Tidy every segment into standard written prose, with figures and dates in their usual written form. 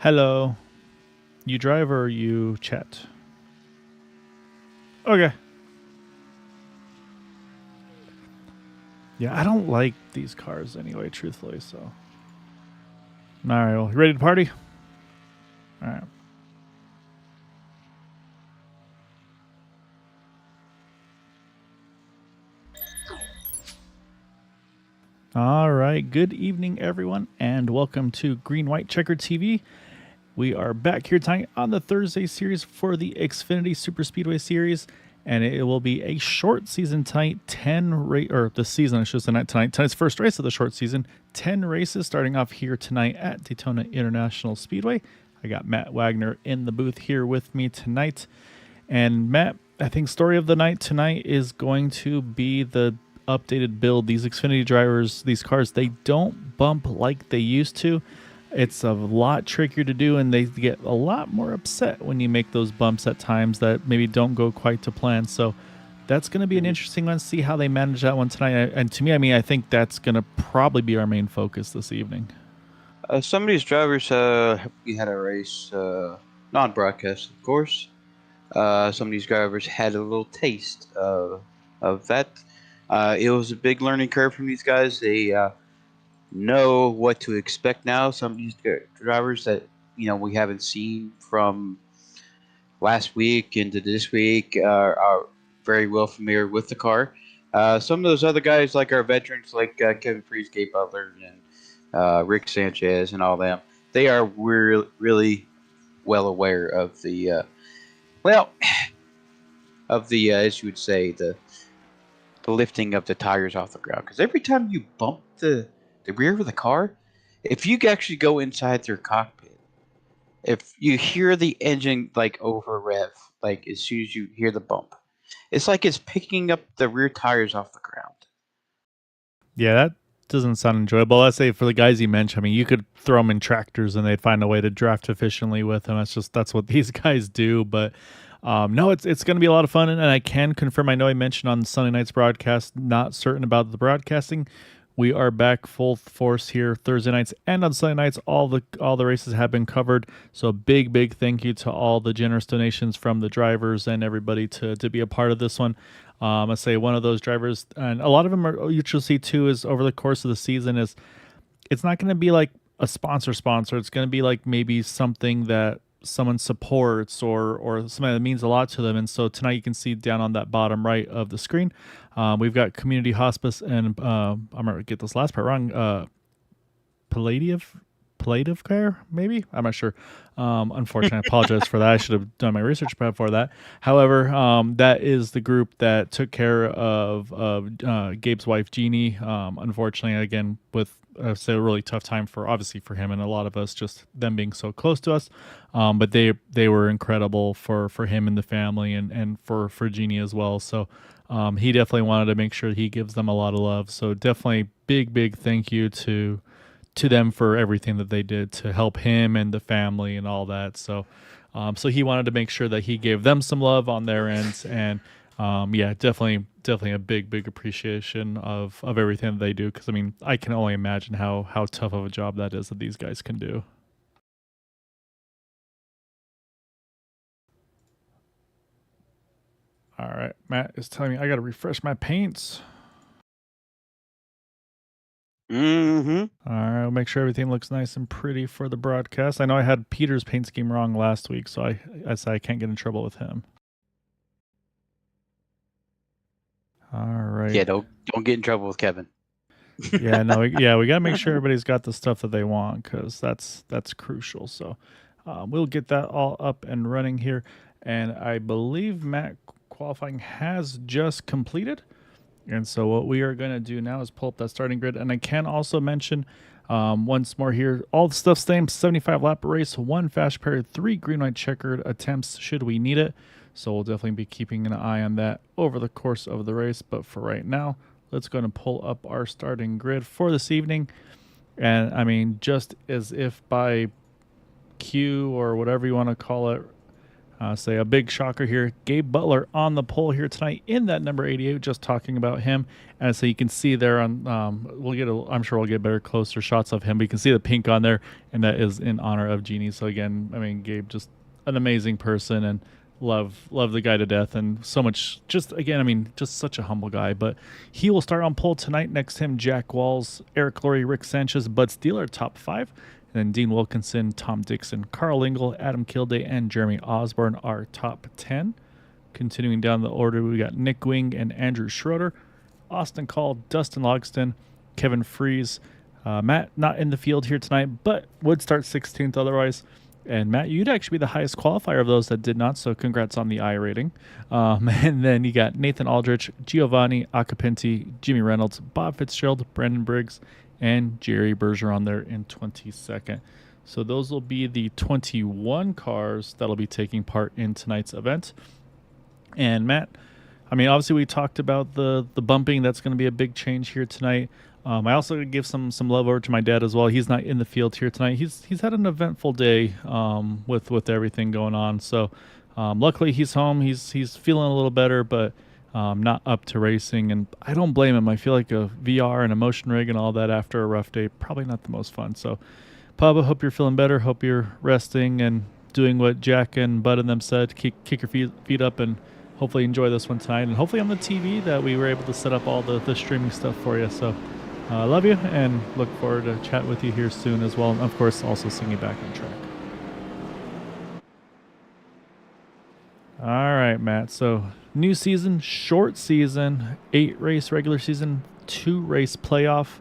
Hello. You drive or you chat? Okay. Yeah, I don't like these cars anyway, truthfully, so. All right, well, you ready to party? All right. All right. Good evening, everyone, and welcome to Green White Checkered TV. We are back here tonight on the Thursday series for the Xfinity Super Speedway series, and it will be a short season tonight. 10 or the season, I should say, not tonight. Tonight's first race of the short season. 10 races starting off here tonight at Daytona International Speedway. I got Matt Wagner in the booth here with me tonight, and Matt, I think story of the night tonight is going to be the updated build. These Xfinity drivers, these cars, they don't bump like they used to. It's a lot trickier to do, and they get a lot more upset when you make those bumps at times that maybe don't go quite to plan. So that's going to be an interesting one. See how they manage that one tonight. And to me, I think that's going to probably be our main focus this evening. Some of these drivers, we had a race, non-broadcast, of course. Some of these drivers had a little taste of that. It was a big learning curve from these guys. They know what to expect now. Some of these drivers that we haven't seen from last week into this week are very well familiar with the car. Some of those other guys, like our veterans, like Kevin Freese, Gabe Butler, and Rick Sanchez, and all them, they are really well aware of the well of the as you would say the lifting of the tires off the ground. Because every time you bump the rear of the car, if you actually go inside their cockpit, if you hear the engine like over rev, like as soon as you hear the bump, it's like it's picking up the rear tires off the ground. Yeah, that doesn't sound enjoyable. Let's say for the guys you mentioned, you could throw them in tractors and they'd find a way to draft efficiently with them. That's what these guys do. But no, it's going to be a lot of fun, and I can confirm. I know I mentioned on Sunday night's broadcast, not certain about the broadcasting. We are back full force here Thursday nights and on Sunday nights. All the races have been covered. So big thank you to all the generous donations from the drivers and everybody to be a part of this one. I say one of those drivers, and a lot of them are. You will see too is over the course of the season is it's not going to be like a sponsor. It's going to be like maybe something that someone supports or something that means a lot to them. And so tonight you can see down on that bottom right of the screen, we've got Community Hospice and I'm gonna get this last part wrong. Palliative care, maybe, I'm not sure. Unfortunately, I apologize for that. I should have done my research before that. However, that is the group that took care of Gabe's wife Jeannie. Unfortunately, again, with say a really tough time for obviously for him and a lot of us, just them being so close to us. But they were incredible for him and the family and for Jeannie as well. So he definitely wanted to make sure he gives them a lot of love. So definitely big thank you to them for everything that they did to help him and the family and all that. So, so he wanted to make sure that he gave them some love on their ends, and yeah, definitely a big appreciation of everything that they do. Because I can only imagine how tough of a job that is that these guys can do. All right, Matt is telling me I got to refresh my paints. Mm-hmm. All right, I'll make sure everything looks nice and pretty for the broadcast. I know I had Peter's paint scheme wrong last week, so I can't get in trouble with him. All right. Yeah, don't get in trouble with Kevin. Yeah, no, we got to make sure everybody's got the stuff that they want, because that's crucial. So we'll get that all up and running here, and I believe Matt qualifying has just completed. And so what we are going to do now is pull up that starting grid, and I can also mention once more here, all the stuff same 75 lap race, 1 fast period, 3 green white checkered attempts should we need it. So we'll definitely be keeping an eye on that over the course of the race. But for right now, let's go and pull up our starting grid for this evening. And just as if by cue or whatever you want to call it, Say a big shocker here. Gabe Butler on the pole here tonight in that number 88. Just talking about him, and so you can see there on. I'm sure we'll get better, closer shots of him. But you can see the pink on there, and that is in honor of Jeannie. So again, I mean, Gabe just an amazing person, and love the guy to death, and so much. Just again, I mean, just such a humble guy. But he will start on pole tonight. Next to him, Jack Walls, Eric Laurie, Rick Sanchez, Bud Steeler, top 5. And then Dean Wilkinson, Tom Dixon, Carl Engel, Adam Kilday, and Jeremy Osborne are top 10. Continuing down the order, we got Nick Wing and Andrew Schroeder, Austin Call, Dustin Logston, Kevin Fries. Matt not in the field here tonight, but would start 16th otherwise. And Matt, you'd actually be the highest qualifier of those that did not, so congrats on the I rating. And then you got Nathan Aldrich, Giovanni Acapinti, Jimmy Reynolds, Bob Fitzgerald, Brandon Briggs, and Jerry Bergeron there in 22nd. So those will be the 21 cars that'll be taking part in tonight's event. And Matt, I mean, obviously we talked about the bumping. That's going to be a big change here tonight. I also give some love over to my dad as well. He's not in the field here tonight. He's had an eventful day with everything going on. So luckily he's home. He's feeling a little better, but not up to racing, and I don't blame him. I feel like a VR and a motion rig and all that after a rough day, probably not the most fun. So, Pablo, hope you're feeling better. Hope you're resting and doing what Jack and Bud and them said. Kick your feet up and hopefully enjoy this one tonight. And hopefully on the TV that we were able to set up all the streaming stuff for you. So, I love you and look forward to chat with you here soon as well. And, of course, also seeing you back on track. All right, Matt. So, new season, short season, 8-race regular season, 2-race playoff.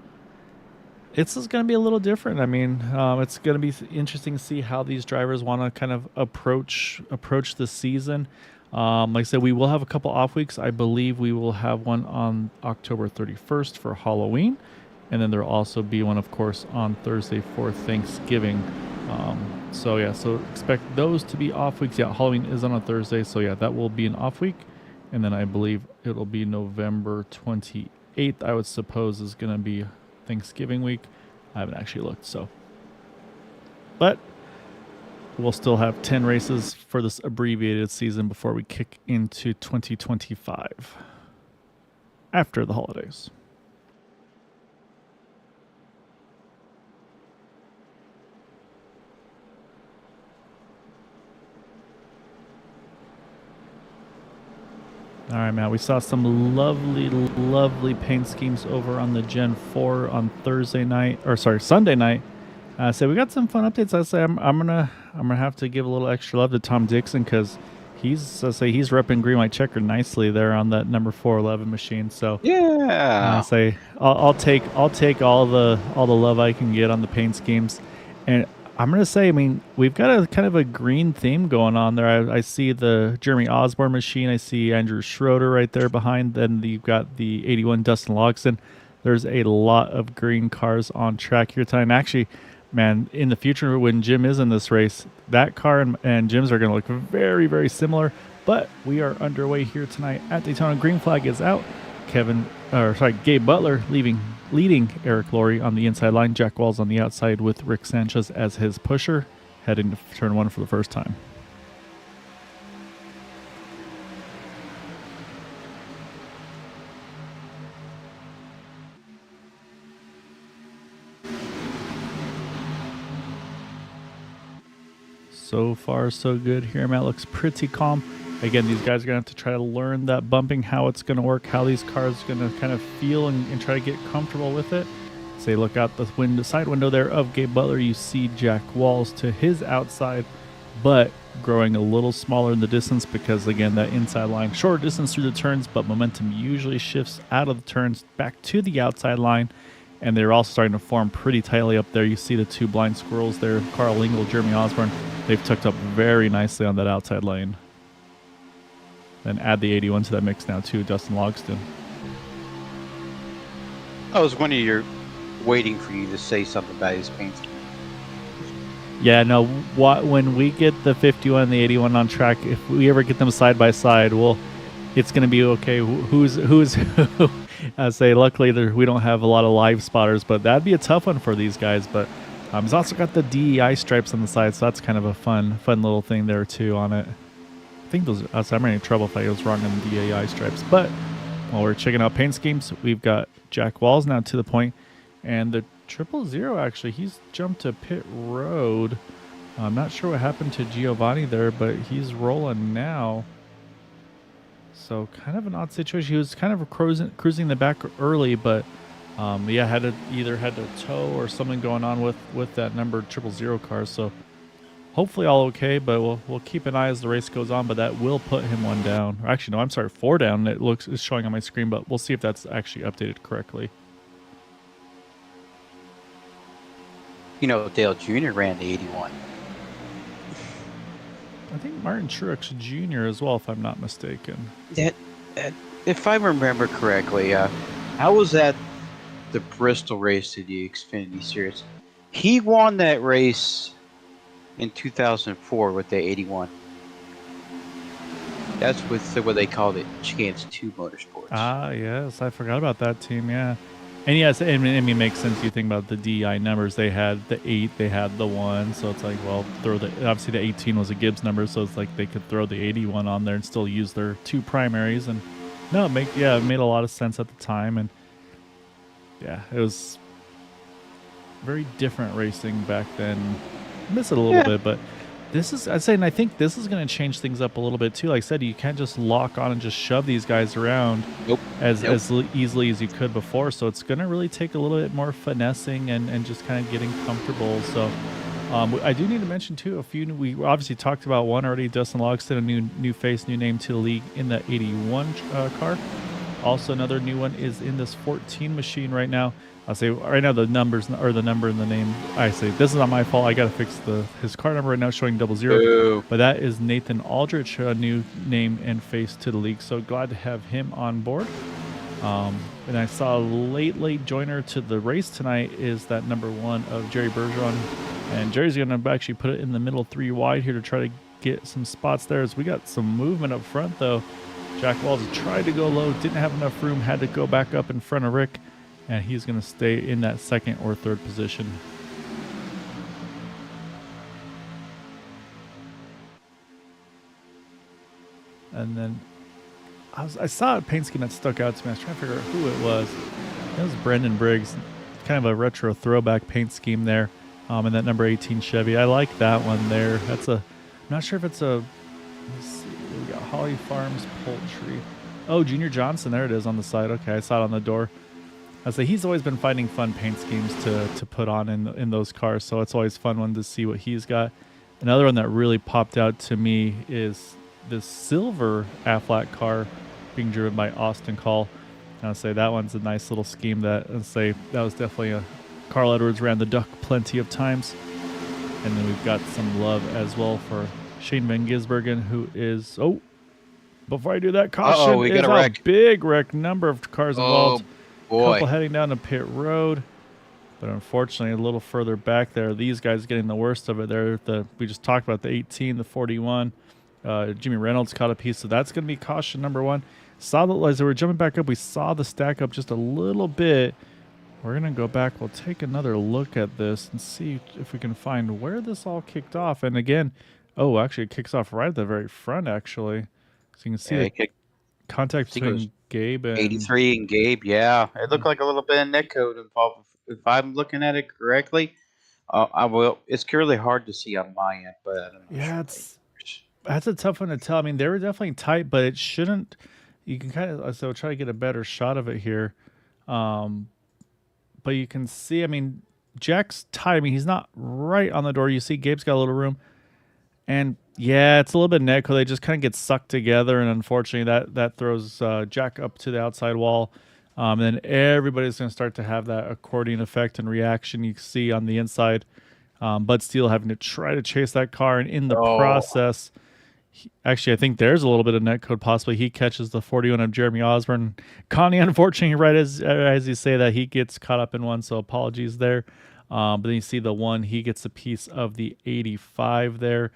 This is going to be a little different. I mean, it's going to be interesting to see how these drivers want to kind of approach the season. Like I said, we will have a couple off weeks. I believe we will have one on October 31st for Halloween. And then there will also be one, of course, on Thursday for Thanksgiving. So expect those to be off weeks. Yeah, Halloween is on a Thursday, so yeah, that will be an off week. And then I believe it'll be November 28th, I would suppose, is going to be Thanksgiving week. I haven't actually looked, but we'll still have 10 races for this abbreviated season before we kick into 2025 after the holidays. All right, Matt, we saw some lovely paint schemes over on the Gen 4 on Sunday night. So we got some fun updates. I say I'm gonna have to give a little extra love to Tom Dixon because he's repping green white checker nicely there on that number 411 machine. So yeah, I'll take all the love I can get on the paint schemes, and I'm going to say, I mean, we've got a kind of a green theme going on there. I see the Jeremy Osborne machine. I see Andrew Schroeder right there behind. Then you've got the 81 Dustin Logston. There's a lot of green cars on track here tonight. And actually, man, in the future when Jim is in this race, that car and Jim's are going to look very, very similar. But we are underway here tonight at Daytona. Green flag is out. Gabe Butler leading Eric Laurie on the inside line. Jack Walls on the outside with Rick Sanchez as his pusher, heading to turn 1 for the first time. So far, so good here. Matt looks pretty calm. Again, these guys are going to have to try to learn that bumping, how it's going to work, how these cars are going to kind of feel and try to get comfortable with it. Say, look out the side window there of Gabe Butler. You see Jack Walls to his outside, but growing a little smaller in the distance because, again, that inside line, short distance through the turns, but momentum usually shifts out of the turns back to the outside line. And they're also starting to form pretty tightly up there. You see the two blind squirrels there, Carl Engel, Jeremy Osborne. They've tucked up very nicely on that outside lane. Then add the 81 to that mix now too, Dustin Logston. I was waiting for you to say something about his paint. Yeah, no. When we get the 51 and the 81 on track, if we ever get them side by side, it's going to be okay. Who's who? I say, luckily we don't have a lot of live spotters, but that'd be a tough one for these guys. But he's also got the DEI stripes on the side, so that's kind of a fun little thing there too on it. I think those. I'm having trouble if I was wrong on the AI stripes. But while we're checking out paint schemes, we've got Jack Walls now to the point, and the 000 actually he's jumped to pit road. I'm not sure what happened to Giovanni there, but he's rolling now. So kind of an odd situation. He was kind of cruising the back early, but yeah, had to tow or something going on with that number 000 car. So hopefully all okay, but we'll keep an eye as the race goes on. But that will put him one down. Or actually, no, I'm sorry, 4 down. It's showing on my screen, but we'll see if that's actually updated correctly. You know, Dale Jr. ran the 81. I think Martin Truex Jr. as well, if I'm not mistaken. That if I remember correctly, how was that the Bristol race to the Xfinity Series? He won that race in 2004 with the 81. That's with what they called it, Chance 2 Motorsports. Ah, yes, I forgot about that team. Yeah, and yes, I mean, it makes sense. You think about the DI numbers. They had the 8, they had the 1, so it's like, well, throw the obviously the 18 was a Gibbs number, so it's like they could throw the 81 on there and still use their 2 primaries. And no, it made a lot of sense at the time, and yeah, it was very different racing back then. I miss it a little bit, but this is, I'd say, and I think this is going to change things up a little bit too. Like I said, you can't just lock on and just shove these guys around as easily as you could before. So it's going to really take a little bit more finessing and just kind of getting comfortable. So I do need to mention too, we obviously talked about one already, Dustin Logston, a new face, new name to the league in the 81 car. Also, another new one is in this 14 machine right now. I'll say right now the numbers or the number in the name. I say this is not my fault. I got to fix his car number right now showing 00. Ooh. But that is Nathan Aldrich, a new name and face to the league. So glad to have him on board. And I saw a late joiner to the race tonight is that number 1 of Jerry Bergeron. And Jerry's going to actually put it in the middle 3 wide here to try to get some spots there. As we got some movement up front though. Jack Walls tried to go low, didn't have enough room, had to go back up in front of Rick, and he's going to stay in that 2nd or 3rd position. And then I saw a paint scheme that stuck out to me. I was trying to figure out who it was. It was Brendan Briggs, kind of a retro throwback paint scheme there, and that number 18 Chevy. I like that one there. I'm not sure if it's a. Let's see. We got Holly Farms Poultry. Oh, Junior Johnson. There it is on the side. Okay, I saw it on the door. I say he's always been finding fun paint schemes to put on in those cars, so it's always fun one to see what he's got. Another one that really popped out to me is this silver Aflac car being driven by Austin Call. And I'll say that one's a nice little scheme that was definitely a Carl Edwards ran the duck plenty of times. And then we've got some love as well for Shane Van Gisbergen, who is before I do that, caution, we got a wreck. Big wreck, number of cars involved. Boy. Couple heading down to pit road, but unfortunately a little further back there, these guys getting the worst of it there. We just talked about the 18, the 41. Jimmy Reynolds caught a piece, so that's going to be caution number 1. As we're jumping back up, we saw the stack up just a little bit. We're going to go back. We'll take another look at this and see if we can find where this all kicked off. And again, actually it kicks off right at the very front, actually. So you can see the contact between Gabe and 83 and Gabe. Yeah, it looked like a little bit of netcode involved. If I'm looking at it correctly, It's currently hard to see on my end, but I don't know. That's a tough one to tell. I mean, they were definitely tight, but it shouldn't. You can kind of try to get a better shot of it here, but you can see. I mean, Jack's tight. I mean, he's not right on the door. You see, Gabe's got a little room. And yeah, it's a little bit netco. They just kind of get sucked together, and unfortunately, that throws Jack up to the outside wall. And then everybody's going to start to have that accordion effect and reaction you see on the inside. Bud Steele having to try to chase that car, and in the process, actually, I think there's a little bit of netcode. Possibly he catches the 41 of Jeremy Osborne. Connie, unfortunately, right as you say that, he gets caught up in one, so apologies there. But then you see the one, he gets a piece of the 85 there.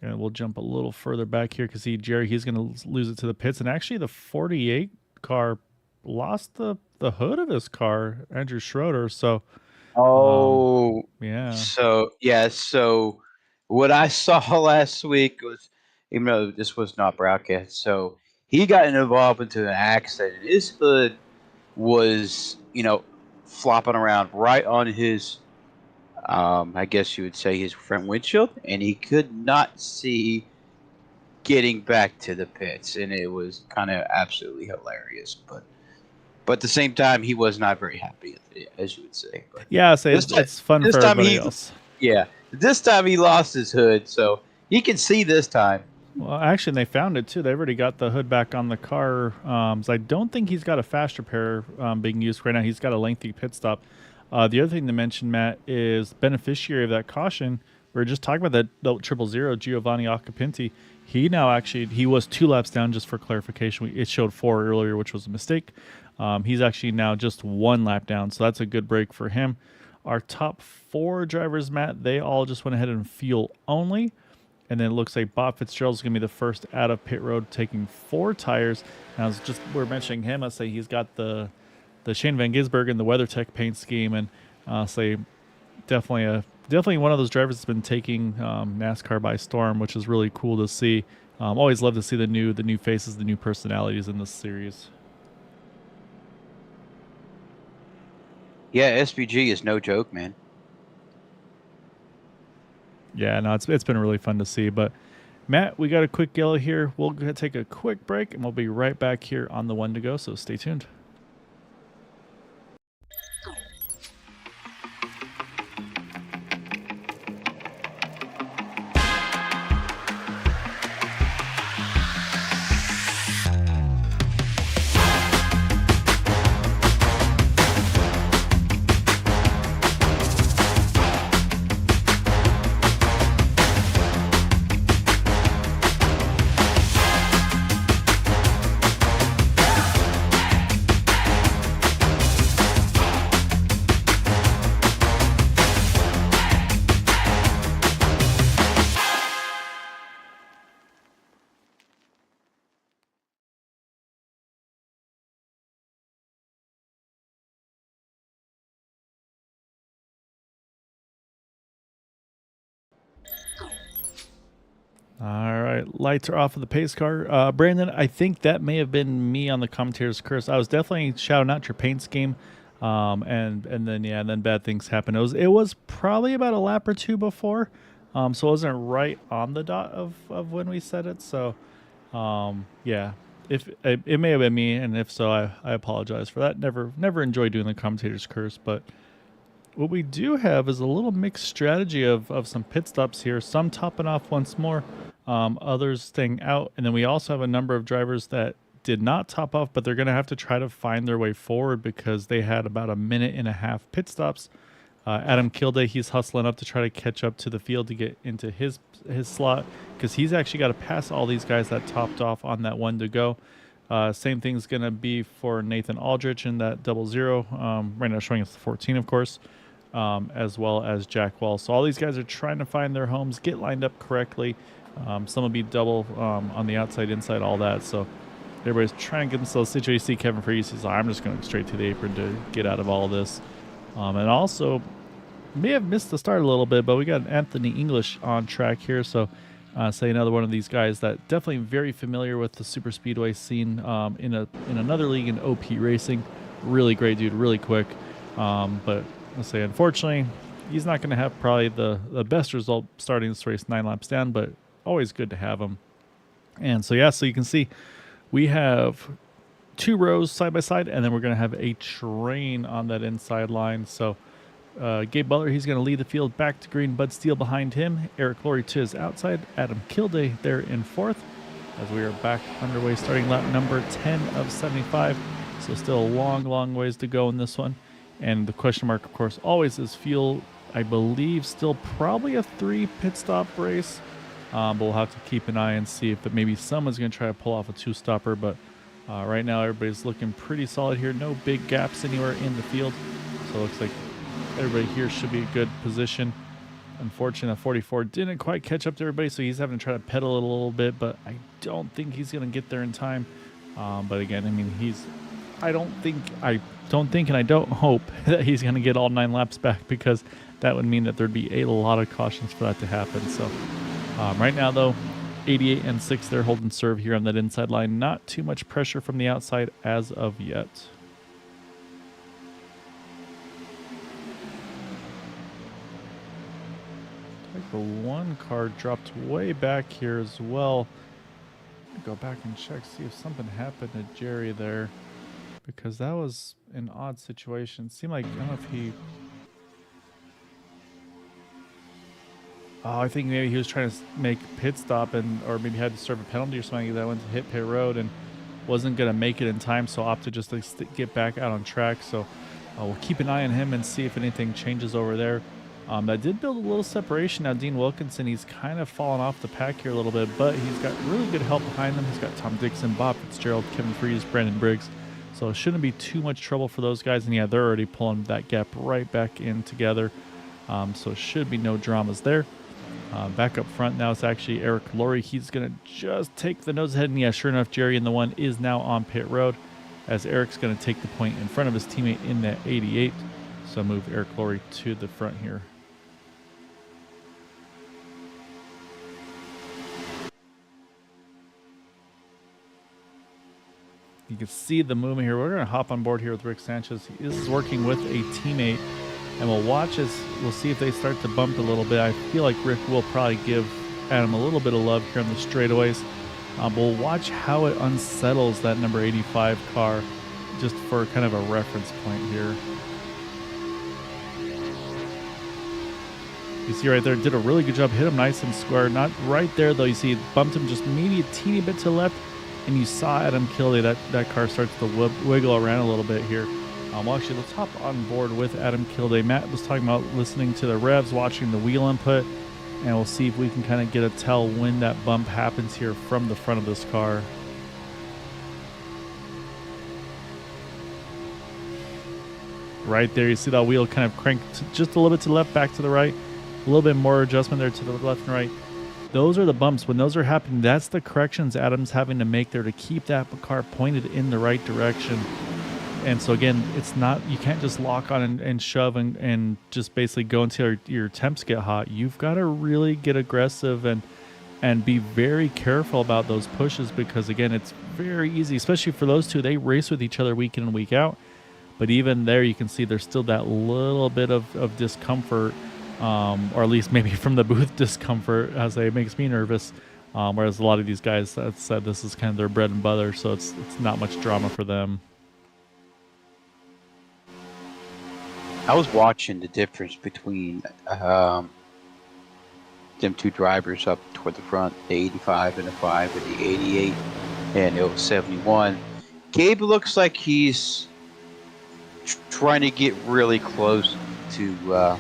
And we'll jump a little further back here because Jerry, he's going to lose it to the pits. And actually, the 48 car lost the hood of his car, Andrew Schroeder. So, So what I saw last week was even though this was not broadcast. So he got involved into an accident. His hood was, flopping around right on his, I guess you would say his front windshield, and he could not see getting back to the pits, and it was kind of absolutely hilarious. But at the same time, he was not very happy, as you would say. But Yeah, so this time, it's fun this for time everybody he, else. yeah, this time he lost his hood, so he can see this time. Well, actually, they found it too. They've already got the hood back on the car. So I don't think he's got a fast repair being used right now. He's got a lengthy pit stop. The other thing to mention, Matt, is beneficiary of that caution. We were just talking about that 000 Giovanni Acapinti. He was 2 laps down. Just for clarification, it showed 4 earlier, which was a mistake. He's actually now just 1 lap down, so that's a good break for him. Our top 4 drivers, Matt, they all just went ahead and fuel only. And then it looks like Bob Fitzgerald's going to be the first out of pit road, taking 4 tires. And we're mentioning him. I say he's got the Shane Van Gisbergen, the WeatherTech paint scheme, and say definitely one of those drivers that's been taking NASCAR by storm, which is really cool to see. Always love to see the new faces, the new personalities in this series. Yeah, SVG is no joke, man. Yeah, no, it's been really fun to see. But Matt, we got a quick yellow here. We'll take a quick break, and we'll be right back here on the one to go. So stay tuned. All right, lights are off of the pace car. Brandon, I think that may have been me on the commentator's curse. I was definitely shouting out your paint scheme, and then bad things happened. It was probably about a lap or 2 before, so it wasn't right on the dot of when we said it. So, yeah, if it may have been me, and if so, I apologize for that. Never enjoyed doing the commentator's curse, but what we do have is a little mixed strategy of some pit stops here. Some topping off once more, others staying out. And then we also have a number of drivers that did not top off, but they're going to have to try to find their way forward because they had about a minute and a half pit stops. Adam Kilday, he's hustling up to try to catch up to the field to get into his slot because he's actually got to pass all these guys that topped off on that one to go. Same thing's going to be for Nathan Aldrich in that 00. Right now showing us the 14, of course. As well as Jack Wall. So all these guys are trying to find their homes, get lined up correctly. Some will be double on the outside, inside, all that. So everybody's trying to get themselves situated. You see Kevin Freese, he's like, I'm just going straight to the apron to get out of all of this. And also, may have missed the start a little bit, but we got Anthony English on track here. So say another one of these guys that definitely very familiar with the super speedway scene in another league in OP Racing. Really great dude, really quick. But let's say, unfortunately, he's not going to have probably the best result starting this race 9 laps down, but always good to have him. And so, yeah, so you can see we have 2 rows side by side, and then we're going to have a train on that inside line. So Gabe Butler, he's going to lead the field back to green. Bud Steele behind him. Eric Laurie to his outside. Adam Kilday there in 4th as we are back underway starting lap number 10 of 75. So still a long ways to go in this one. And the question mark, of course, always is fuel. I believe still probably a 3 pit stop race. But we'll have to keep an eye and see if maybe someone's going to try to pull off a 2-stopper. But right now, everybody's looking pretty solid here. No big gaps anywhere in the field. So it looks like everybody here should be a good position. Unfortunately, 44 didn't quite catch up to everybody, so he's having to try to pedal it a little bit. But I don't think he's going to get there in time. But again, I mean, I don't think, and I don't hope that he's going to get all 9 laps back because that would mean that there'd be a lot of cautions for that to happen. So right now, though, 88 and 6 there holding serve here on that inside line. Not too much pressure from the outside as of yet. Tiger 1 car dropped way back here as well. Go back and check, see if something happened to Jerry there, because that was an odd situation. Seemed like, I don't know if he... Oh, I think maybe he was trying to make a pit stop, or maybe had to serve a penalty or something that went to hit pit road and wasn't going to make it in time, so opted just to get back out on track. So we'll keep an eye on him and see if anything changes over there. That did build a little separation. Now, Dean Wilkinson, he's kind of fallen off the pack here a little bit, but he's got really good help behind him. He's got Tom Dixon, Bob Fitzgerald, Kevin Freese, Brandon Briggs. So it shouldn't be too much trouble for those guys. And yeah, they're already pulling that gap right back in together. So it should be no dramas there. Back up front now, it's actually Eric Laurie. He's going to just take the nose ahead. And yeah, sure enough, Jerry in the 1 is now on pit road, as Eric's going to take the point in front of his teammate in that 88. So move Eric Laurie to the front here. You can see the movement here. We're going to hop on board here with Rick Sanchez. He is working with a teammate, and we'll watch as we'll see if they start to bump a little bit. I feel like Rick will probably give Adam a little bit of love here on the straightaways. We'll watch how it unsettles that number 85 car, just for kind of a reference point here. You see right there, did a really good job, hit him nice and square. Not right there though, you see it bumped him just maybe a teeny bit to the left, and you saw Adam Kildee, that car starts to wiggle around a little bit here. Well, actually, let's hop on board with Adam Kildee. Matt was talking about listening to the revs, watching the wheel input, and we'll see if we can kind of get a tell when that bump happens here from the front of this car. Right there, you see that wheel kind of cranked just a little bit to the left, back to the right. A little bit more adjustment there to the left and right. Those are the bumps. When those are happening, that's the corrections Adam's having to make there to keep that car pointed in the right direction. And so again, it's not, you can't just lock on and shove and just basically go until your temps get hot. You've got to really get aggressive and be very careful about those pushes, because again, it's very easy, especially for those two. They race with each other week in and week out. But even there, you can see there's still that little bit of discomfort, or at least maybe from the booth discomfort, as it makes me nervous. Whereas a lot of these guys have said this is kind of their bread and butter, so it's not much drama for them. I was watching the difference between them two drivers up toward the front, the 85 and the 5 and the 88 and the 71. Gabe looks like he's trying to get really close to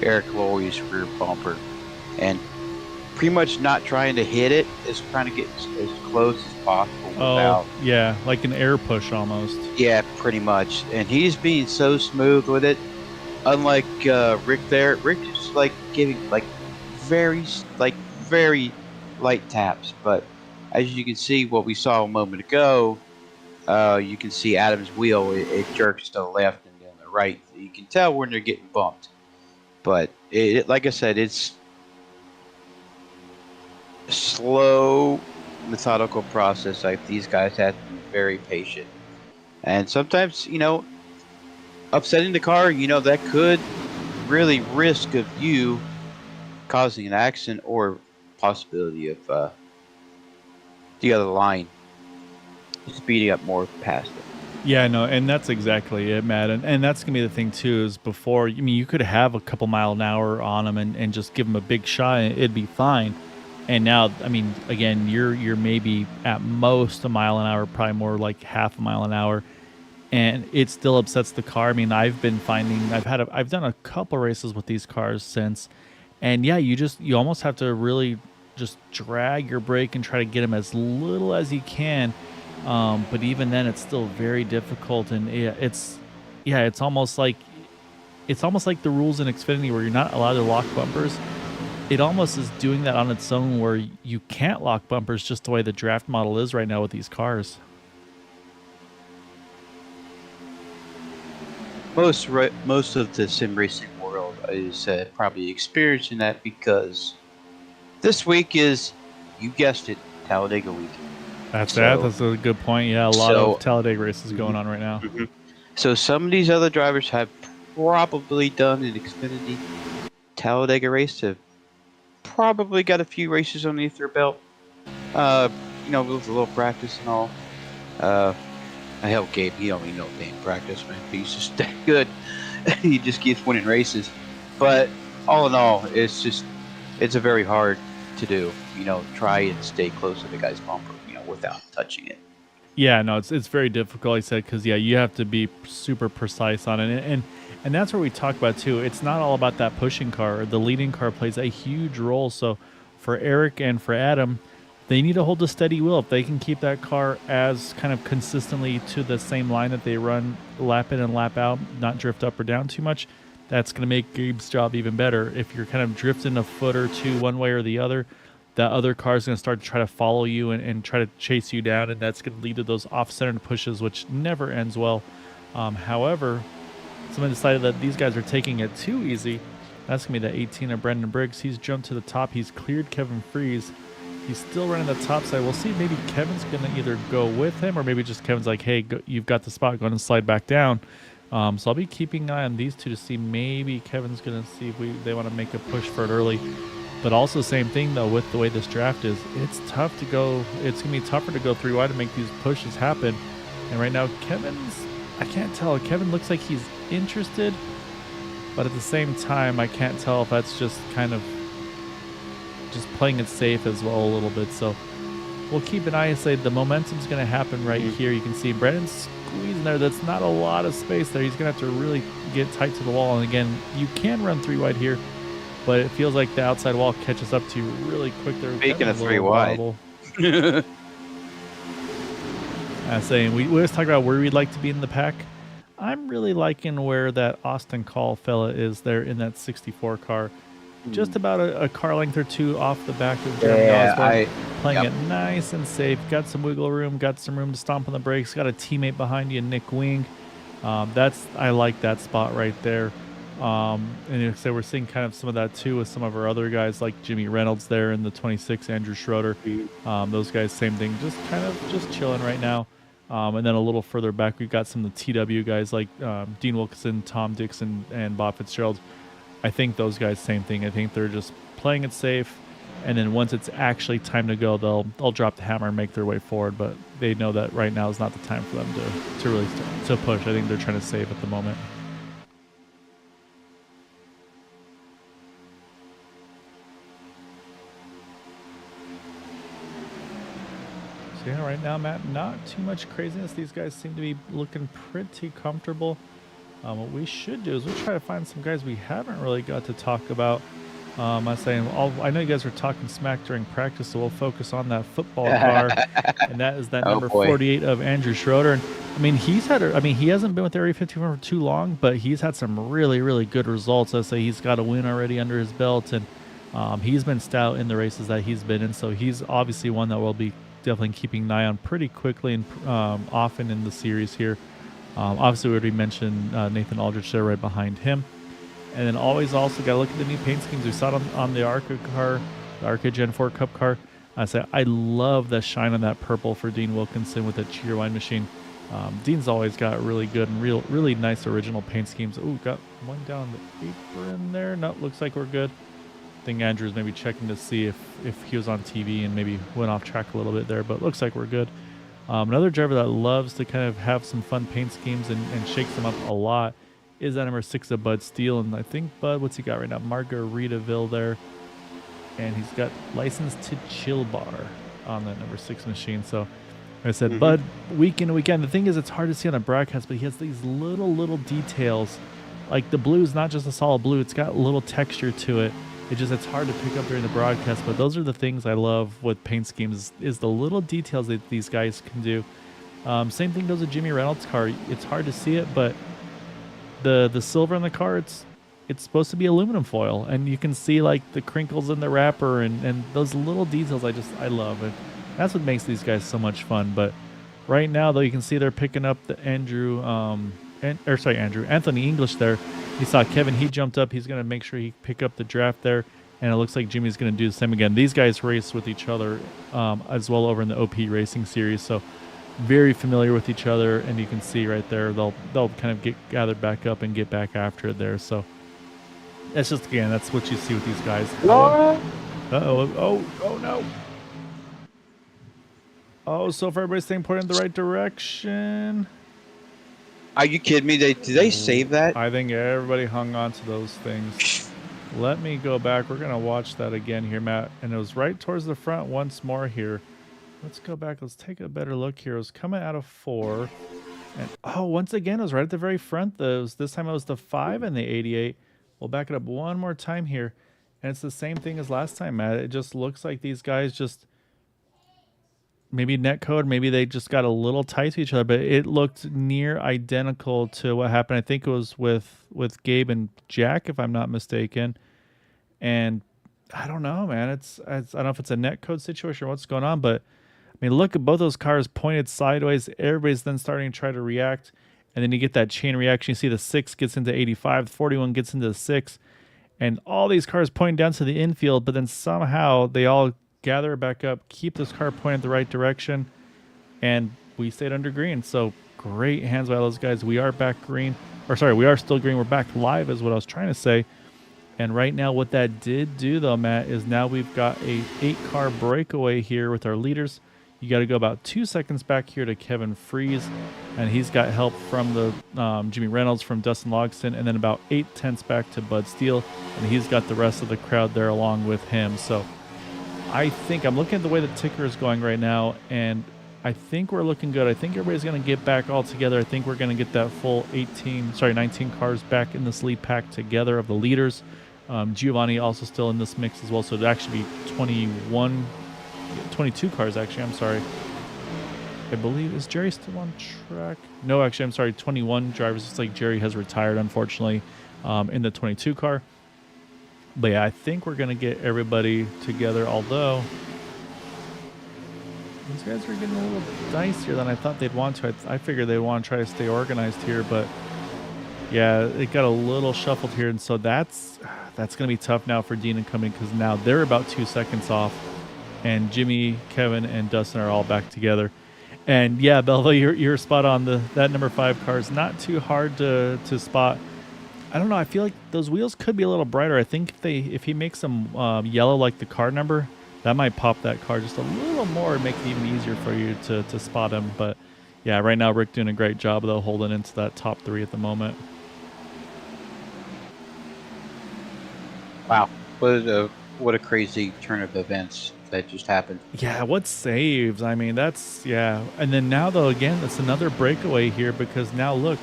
Eric Laurie's rear bumper, and pretty much not trying to hit it, is trying to get as close as possible without. Oh, yeah, like an air push almost. Yeah, pretty much. And he's being so smooth with it. Unlike Rick there, Rick is like giving very light taps. But as you can see, what we saw a moment ago, you can see Adam's wheel, it jerks to the left and then the right. You can tell when they're getting bumped. But like I said, it's a slow, methodical process. Like, these guys have to be very patient. And sometimes, upsetting the car, that could really risk of you causing an accident or possibility of the other line speeding up more past it. Yeah, no, and that's exactly it, Matt. And that's going to be the thing, too, is before, you could have a couple mile an hour on them and just give them a big shot and it'd be fine. And now, again, you're maybe at most a mile an hour, probably more like half a mile an hour, and it still upsets the car. I've been finding, I've done a couple races with these cars since, and yeah, you almost have to really just drag your brake and try to get them as little as you can. But even then, it's still very difficult, and it's almost like the rules in Xfinity where you're not allowed to lock bumpers. It almost is doing that on its own, where you can't lock bumpers, just the way the draft model is right now with these cars. Most of the sim racing world is probably experiencing that, because this week is You guessed it, Talladega week. That's So, That's a good point. Yeah, a lot of so, Talladega races going mhm, on right now. mhm. So some of these other drivers have probably done an Xfinity Talladega race. Have probably got a few races underneath their belt. With a little practice and all. I help Gabe. He don't need no damn practice, man. He's just that good. He just keeps winning races. But all in all, it's a very hard to do. Try and stay close to the guy's bumper, without touching it. Yeah, no, it's very difficult. I said because yeah, you have to be super precise on it, and that's where we talk about too. It's not all about that pushing car. The leading car plays a huge role. So for Eric and for Adam, they need to hold a steady wheel. If they can keep that car as kind of consistently to the same line that they run, lap in and lap out, not drift up or down too much, that's going to make Gabe's job even better. If you're kind of drifting a foot or two one way or the other, that other car is going to start to try to follow you and try to chase you down, and that's going to lead to those off-centered pushes, which never ends well. However, someone decided that these guys are taking it too easy. That's going to be the 18 of Brendan Briggs. He's jumped to the top. He's cleared Kevin Freeze. He's still running the top side. We'll see. Maybe Kevin's going to either go with him, or maybe just Kevin's like, hey, you've got the spot. Go ahead and slide back down. So I'll be keeping an eye on these two to see maybe Kevin's going to see if they want to make a push for it early. But also same thing, though, with the way this draft is. It's tough to go. It's going to be tougher to go 3 wide to make these pushes happen. And right now, I can't tell. Kevin looks like he's interested. But at the same time, I can't tell if that's just kind of just playing it safe as well a little bit. So we'll keep an eye and say the momentum's going to happen right here. You can see Brendan's squeezing there. That's not a lot of space there. He's going to have to really get tight to the wall. And again, you can run 3 wide here, but it feels like the outside wall catches up to you really quick there. Speaking of 3 wide. Saying we always talk about where we'd like to be in the pack. I'm really liking where that Austin Call fella is there in that 64 car. Just about a car length or two off the back of Jeremy Osborne. Playing it nice and safe. Got some wiggle room. Got some room to stomp on the brakes. Got a teammate behind you, Nick Wing. I like that spot right there. And so we're seeing kind of some of that too with some of our other guys like Jimmy Reynolds there in the 26, Andrew Schroeder. Those guys, same thing, just chilling right now. And then a little further back, we've got some of the TW guys like Dean Wilkinson, Tom Dixon, and Bob Fitzgerald. I think those guys, same thing. I think they're just playing it safe, and then once it's actually time to go, they'll drop the hammer and make their way forward. But they know that right now is not the time for them to really to push. I think they're trying to save at the moment. So yeah, right now, Matt, not too much craziness. These guys seem to be looking pretty comfortable. What we should do is we'll try to find some guys we haven't really got to talk about. I'm saying, I know you guys were talking smack during practice, so we'll focus on that football car, and that is that number 48 of Andrew Schroeder. And I mean, he hasn't been with Area 51 for too long, but he's had some really, really good results. I say he's got a win already under his belt, and he's been stout in the races that he's been in. So he's obviously one that we'll be definitely keeping an eye on pretty quickly and often in the series here. Obviously, we already mentioned Nathan Aldrich there right behind him. And then always also got to look at the new paint schemes. We saw it on the ARCA car, the ARCA Gen 4 Cup car. I love the shine on that purple for Dean Wilkinson with that cheer wine machine. Dean's always got really good and really nice original paint schemes. Ooh, got one down the apron there. No, looks like we're good. I think Andrew's maybe checking to see if he was on TV and maybe went off track a little bit there, but looks like we're good. Another driver that loves to kind of have some fun paint schemes and shakes them up a lot is that number 6 of Bud Steele. And I think Bud, what's he got right now? Margaritaville there. And he's got license to chill bar on that number 6 machine. So like I said, Bud, week in and week out. The thing is, it's hard to see on a broadcast, but he has these little details. Like the blue is not just a solid blue. It's got a little texture to it. It's hard to pick up during the broadcast, but those are the things I love with paint schemes is the little details that these guys can do. Same thing goes with Jimmy Reynolds' car. It's hard to see it, but the silver in the car, it's supposed to be aluminum foil, and you can see like the crinkles in the wrapper and those little details I love. And that's what makes these guys so much fun. But right now, though, you can see they're picking up the Anthony English there. You saw Kevin, he jumped up. He's going to make sure he pick up the draft there. and it looks like Jimmy's going to do the same again. These guys race with each other as well over in the OP Racing Series, so very familiar with each other, and you can see right there they'll kind of get gathered back up and get back after it there. So that's just, again, that's what you see with these guys. Laura? Oh no. Oh, so far everybody's staying pointed in the right direction. Are you kidding me? Did they save that? I think everybody hung on to those things. Let me go back. We're going to watch that again here, Matt. And it was right towards the front once more here. Let's go back. Let's take a better look here. It was coming out of 4. And, oh, once again, it was right at the very front. This time it was the 5 and the 88. We'll back it up one more time here. And it's the same thing as last time, Matt. It just looks like these guys just... maybe netcode, maybe they just got a little tight to each other, but it looked near identical to what happened. I think it was with Gabe and Jack, if I'm not mistaken. And I don't know, man. I don't know if it's a netcode situation or what's going on, but I mean, look at both those cars pointed sideways. Everybody's then starting to try to react, and then you get that chain reaction. You see the 6 gets into 85, the 41 gets into the 6, and all these cars pointing down to the infield, but then somehow they all gather it back up, keep this car pointed the right direction, and we stayed under green. So great hands by those guys. We are back green, or sorry, we are still green. We're back live is what I was trying to say. And right now what that did do though, Matt, is now we've got a 8-car breakaway here with our leaders. You got to go about 2 seconds back here to Kevin Freeze, and he's got help from the Jimmy Reynolds, from Dustin Logston, and then about 8/10 back to Bud Steele, and he's got the rest of the crowd there along with him. So I think I'm looking at the way the ticker is going right now, and I think we're looking good. I think everybody's going to get back all together. I think we're going to get that full 19 cars back in this lead pack together of the leaders. Giovanni also still in this mix as well, so it'd actually be 22 cars actually. I'm sorry. I believe, is Jerry still on track? No, actually, I'm sorry, 21 drivers. It's like Jerry has retired, unfortunately, in the 22 car. But yeah, I think we're going to get everybody together, although these guys are getting a little dicier than I thought they'd want to. I figured they'd want to try to stay organized here, but yeah, it got a little shuffled here, and so that's going to be tough now for Dean and company, because now they're about 2 seconds off, and Jimmy, Kevin, and Dustin are all back together. And yeah, Belva, you're spot on. That number 5 car is not too hard to spot. I don't know. I feel like those wheels could be a little brighter. I think if he makes them yellow like the car number, that might pop that car just a little more and make it even easier for you to spot him. But yeah, right now Rick doing a great job though, holding into that top 3 at the moment. Wow, what a crazy turn of events that just happened. Yeah, what saves? I mean, that's, yeah. And then now though, again, it's another breakaway here, because now look,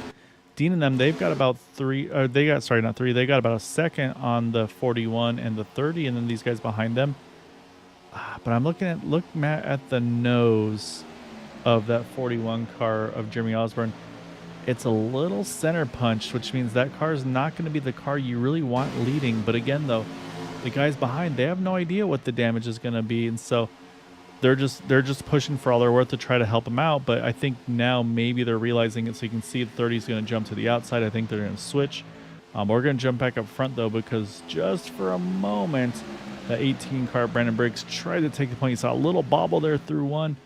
Dean and them, they've got about 3, or they got, sorry, not 3, they got about a second on the 41 and the 30, and then these guys behind them. But I'm look, Matt, at the nose of that 41 car of Jeremy Osborne. It's a little center punched, which means that car is not going to be the car you really want leading. But again, though, the guys behind, they have no idea what the damage is going to be, and so they're just pushing for all they're worth to try to help them out. But I think now maybe they're realizing it. So you can see the 30 is going to jump to the outside. I think they're going to switch. We're going to jump back up front though, because just for a moment, the 18 car Brandon Briggs tried to take the point. You saw a little bobble there through 1.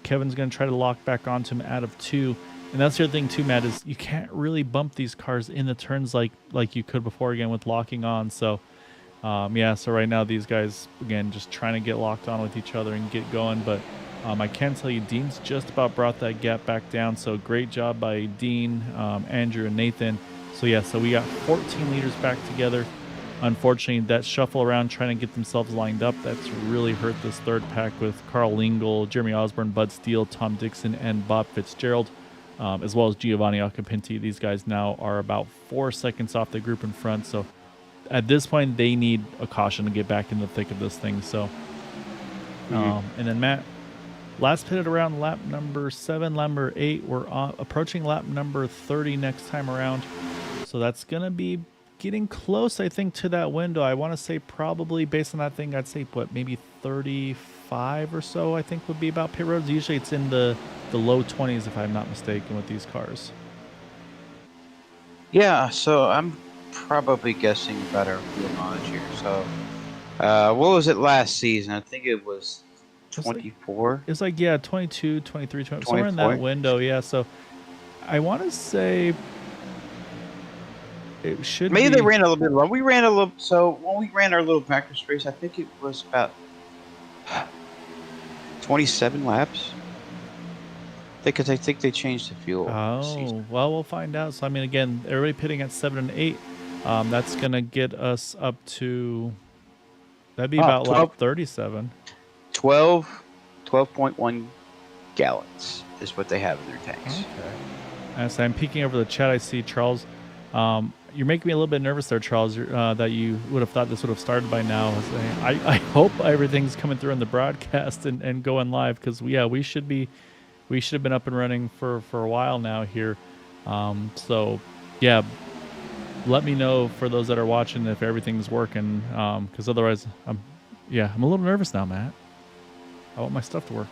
Kevin's going to try to lock back onto him out of 2. And that's the other thing too, Matt, is you can't really bump these cars in the turns like you could before, again, with locking on. So yeah, so right now these guys, again, just trying to get locked on with each other and get going. But I can tell you, Dean's just about brought that gap back down. So great job by Dean, Andrew, and Nathan. So yeah, so we got 14 leaders back together. Unfortunately, that shuffle around trying to get themselves lined up, that's really hurt this third pack with Carl Lingle, Jeremy Osborne, Bud Steele, Tom Dixon, and Bob Fitzgerald, as well as Giovanni Alcapinti. These guys now are about 4 seconds off the group in front. So at this point, they need a caution to get back in the thick of this thing. So, and then Matt, last pitted around lap number 7, lap number 8. We're approaching lap number 30 next time around. So that's going to be getting close, I think, to that window. I want to say probably, based on that thing, I'd say, what, maybe 35 or so, I think, would be about pit roads. Usually it's in the low 20s, if I'm not mistaken, with these cars. Yeah, so I'm probably guessing better fuel knowledge here. So What was it last season? I think it was It's like 24, it's like yeah, 22, 23, 20, somewhere in that 24. window. Yeah, so I want to say it should Maybe they be. ran a little bit low. We ran a little. So when we ran our little practice race, I think it was about 27 laps. Because I think they changed the fuel this season. Oh, well, we'll find out. So I mean, again, everybody pitting at 7 and 8. That's gonna get us up to that'd be Oh, about lap 37. 12.1 gallons is what they have in their tanks. Okay. As I'm peeking over the chat, I see Charles. You're making me a little bit nervous there, Charles. That you would have thought this would have started by now. I hope everything's coming through in the broadcast and going live because we should have been up and running for a while now here. So yeah, let me know for those that are watching if everything's working. Because otherwise, I'm a little nervous now, Matt. I want my stuff to work.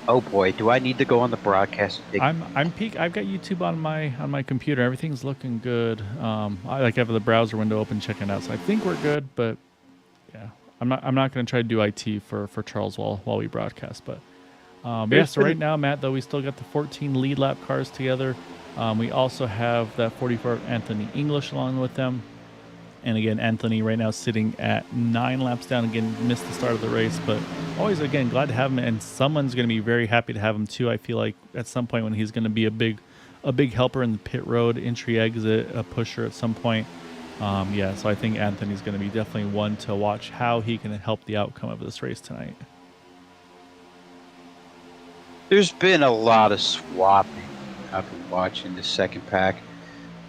Oh boy, do I need to go on the broadcast? I've got YouTube on my computer. Everything's looking good. I have the browser window open, checking it out. So I think we're good. But yeah, I'm not going to try to do IT for Charles while we broadcast. But so right now, Matt, though, we still got the 14 lead lap cars together. We also have that 44 Anthony English along with them. And again, Anthony right now sitting at 9 laps down. Again, missed the start of the race, but always, again, glad to have him. And someone's going to be very happy to have him too. I feel like at some point when he's going to be a big helper in the pit road, entry, exit, a pusher at some point. So I think Anthony's going to be definitely one to watch how he can help the outcome of this race tonight. There's been a lot of swapping. I've been watching the second pack.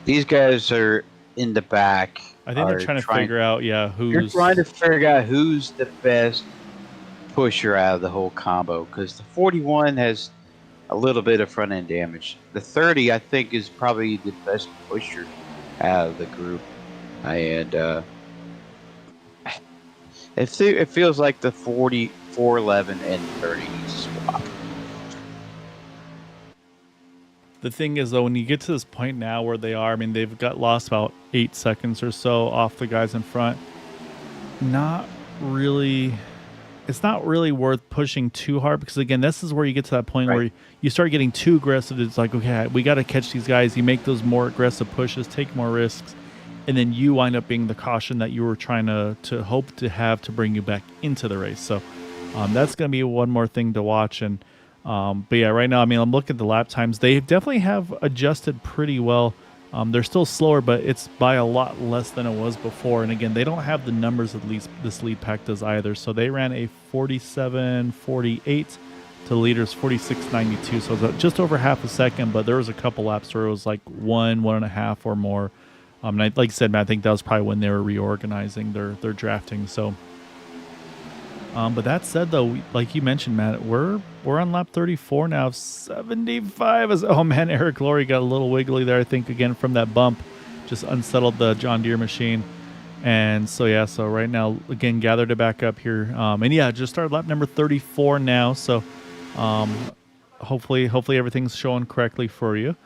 These guys are in the back. I think they're trying to figure out, who's... They're trying to figure out who's the best pusher out of the whole combo, because the 41 has a little bit of front end damage. The 30, I think, is probably the best pusher out of the group, and it feels like the 40, 411, and 30 needs to swap. The thing is, though, when you get to this point now where they are, I mean, they've got lost about 8 seconds or so off the guys in front. It's not really worth pushing too hard because, again, this is where you get to that point where you start getting too aggressive. It's like, okay, we got to catch these guys. You make those more aggressive pushes, take more risks, and then you wind up being the caution that you were trying to hope to have to bring you back into the race. So that's going to be one more thing to watch. And but yeah, right now, I mean, I'm looking at the lap times. They definitely have adjusted pretty well. They're still slower, but it's by a lot less than it was before. And again, they don't have the numbers at least this lead pack does either. So they ran a 47.48 to the leaders 46.92. So it's just over half a second, but there was a couple laps where it was like 1.5 or more. And like I said, Matt, I think that was probably when they were reorganizing their drafting. So but that said, though, like you mentioned, Matt, we're on lap 34 now. 75 oh man, Eric Laurie got a little wiggly there. I think again from that bump, just unsettled the John Deere machine. And so right now again gathered it back up here. Just started lap number 34 now. So hopefully everything's showing correctly for you.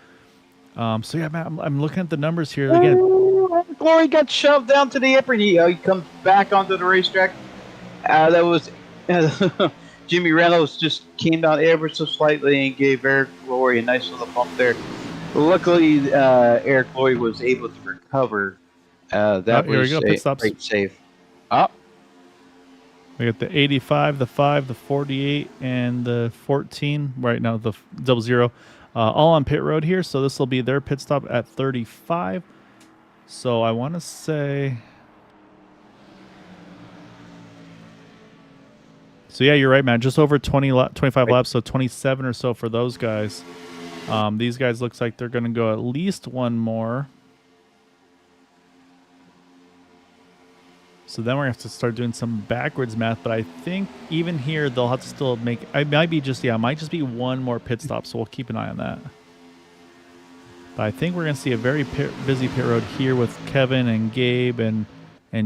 Matt, I'm looking at the numbers here again. Laurie got shoved down to the apron. He comes back onto the racetrack. That was Jimmy Reynolds just came down ever so slightly and gave Eric Laurie a nice little bump there. Luckily, Eric Laurie was able to recover. That was a great save. We got the 85, the 5, the 48, and the 14. Right now, the 00, all on pit road here. So this will be their pit stop at 35. So I want to say... So yeah, you're right, man. Just over 25 laps, so 27 or so for those guys. These guys looks like they're going to go at least one more. So then we're going to have to start doing some backwards math, but I think even here they'll have to still make... It might just be one more pit stop, so we'll keep an eye on that. But I think we're going to see a very busy pit road here with Kevin and Gabe and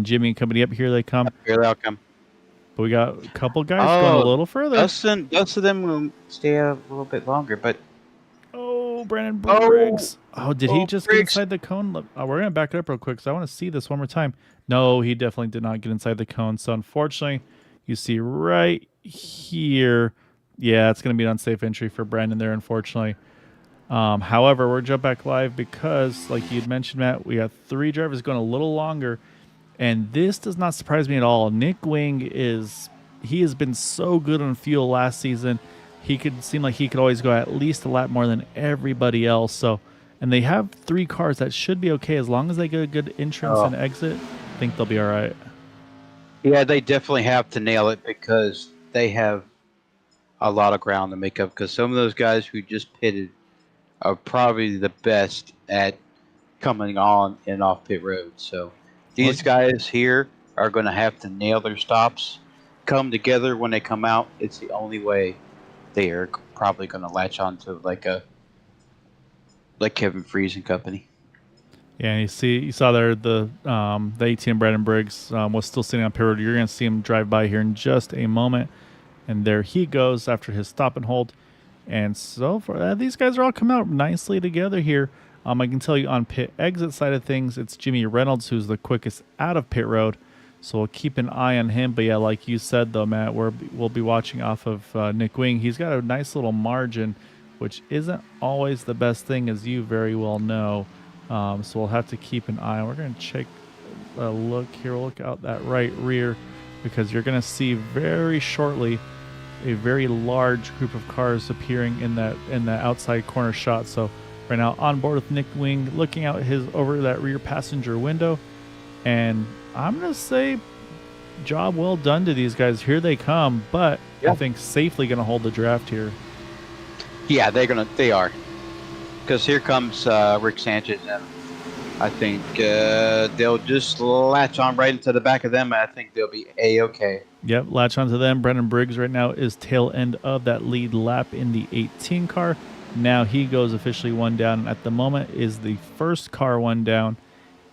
Jimmy and company. Up here they come. Here they'll come. But we got a couple guys going a little further. Most of them will stay a little bit longer, but Brandon Oh, Briggs. Oh, did he oh, just get Briggs. inside the cone? We're going to back it up real quick because I want to see this one more time. No, he definitely did not get inside the cone. So, unfortunately, you see right here. Yeah, it's going to be an unsafe entry for Brandon there, unfortunately. However, we're jump back live because, like you'd mentioned, Matt, we got 3 drivers going a little longer. And this does not surprise me at all. Nick Wing he has been so good on fuel last season. He could seem like he could always go at least a lap more than everybody else. So, and they have 3 cars that should be okay as long as they get a good entrance Oh, and exit. I think they'll be all right. yeah, they definitely have to nail it because they have a lot of ground to make up. Because some of those guys who just pitted are probably the best at coming on and off pit road. So Well, these guys here are going to have to nail their stops, come together when they come out. It's the only way they are probably going to latch onto like Kevin Freeze and company. yeah, and you saw there the ATM Brandon Briggs was still sitting on pit road. You're going to see him drive by here in just a moment, and there he goes after his stop and hold. And so far, these guys are all coming out nicely together here. I can tell you on pit exit side of things, it's Jimmy Reynolds who's the quickest out of pit road. So we'll keep an eye on him. But yeah, like you said though, Matt, we'll be watching off of Nick Wing. He's got a nice little margin, which isn't always the best thing, as you very well know. So we'll have to keep an eye. We're going to check a look here. We'll look out that right rear because you're going to see very shortly a very large group of cars appearing in that outside corner shot. So right now on board with Nick Wing, looking out his over that rear passenger window, and I'm gonna say job well done to these guys. Here they come, but I think safely gonna hold the draft here. Yeah, they are. Because here comes Rick Sanchez, and I think they'll just latch on right into the back of them, and I think they'll be A-okay. Yep, latch onto them. Brendan Briggs right now is tail end of that lead lap in the 18 car. Now he goes officially one down. At the moment is the first car one down,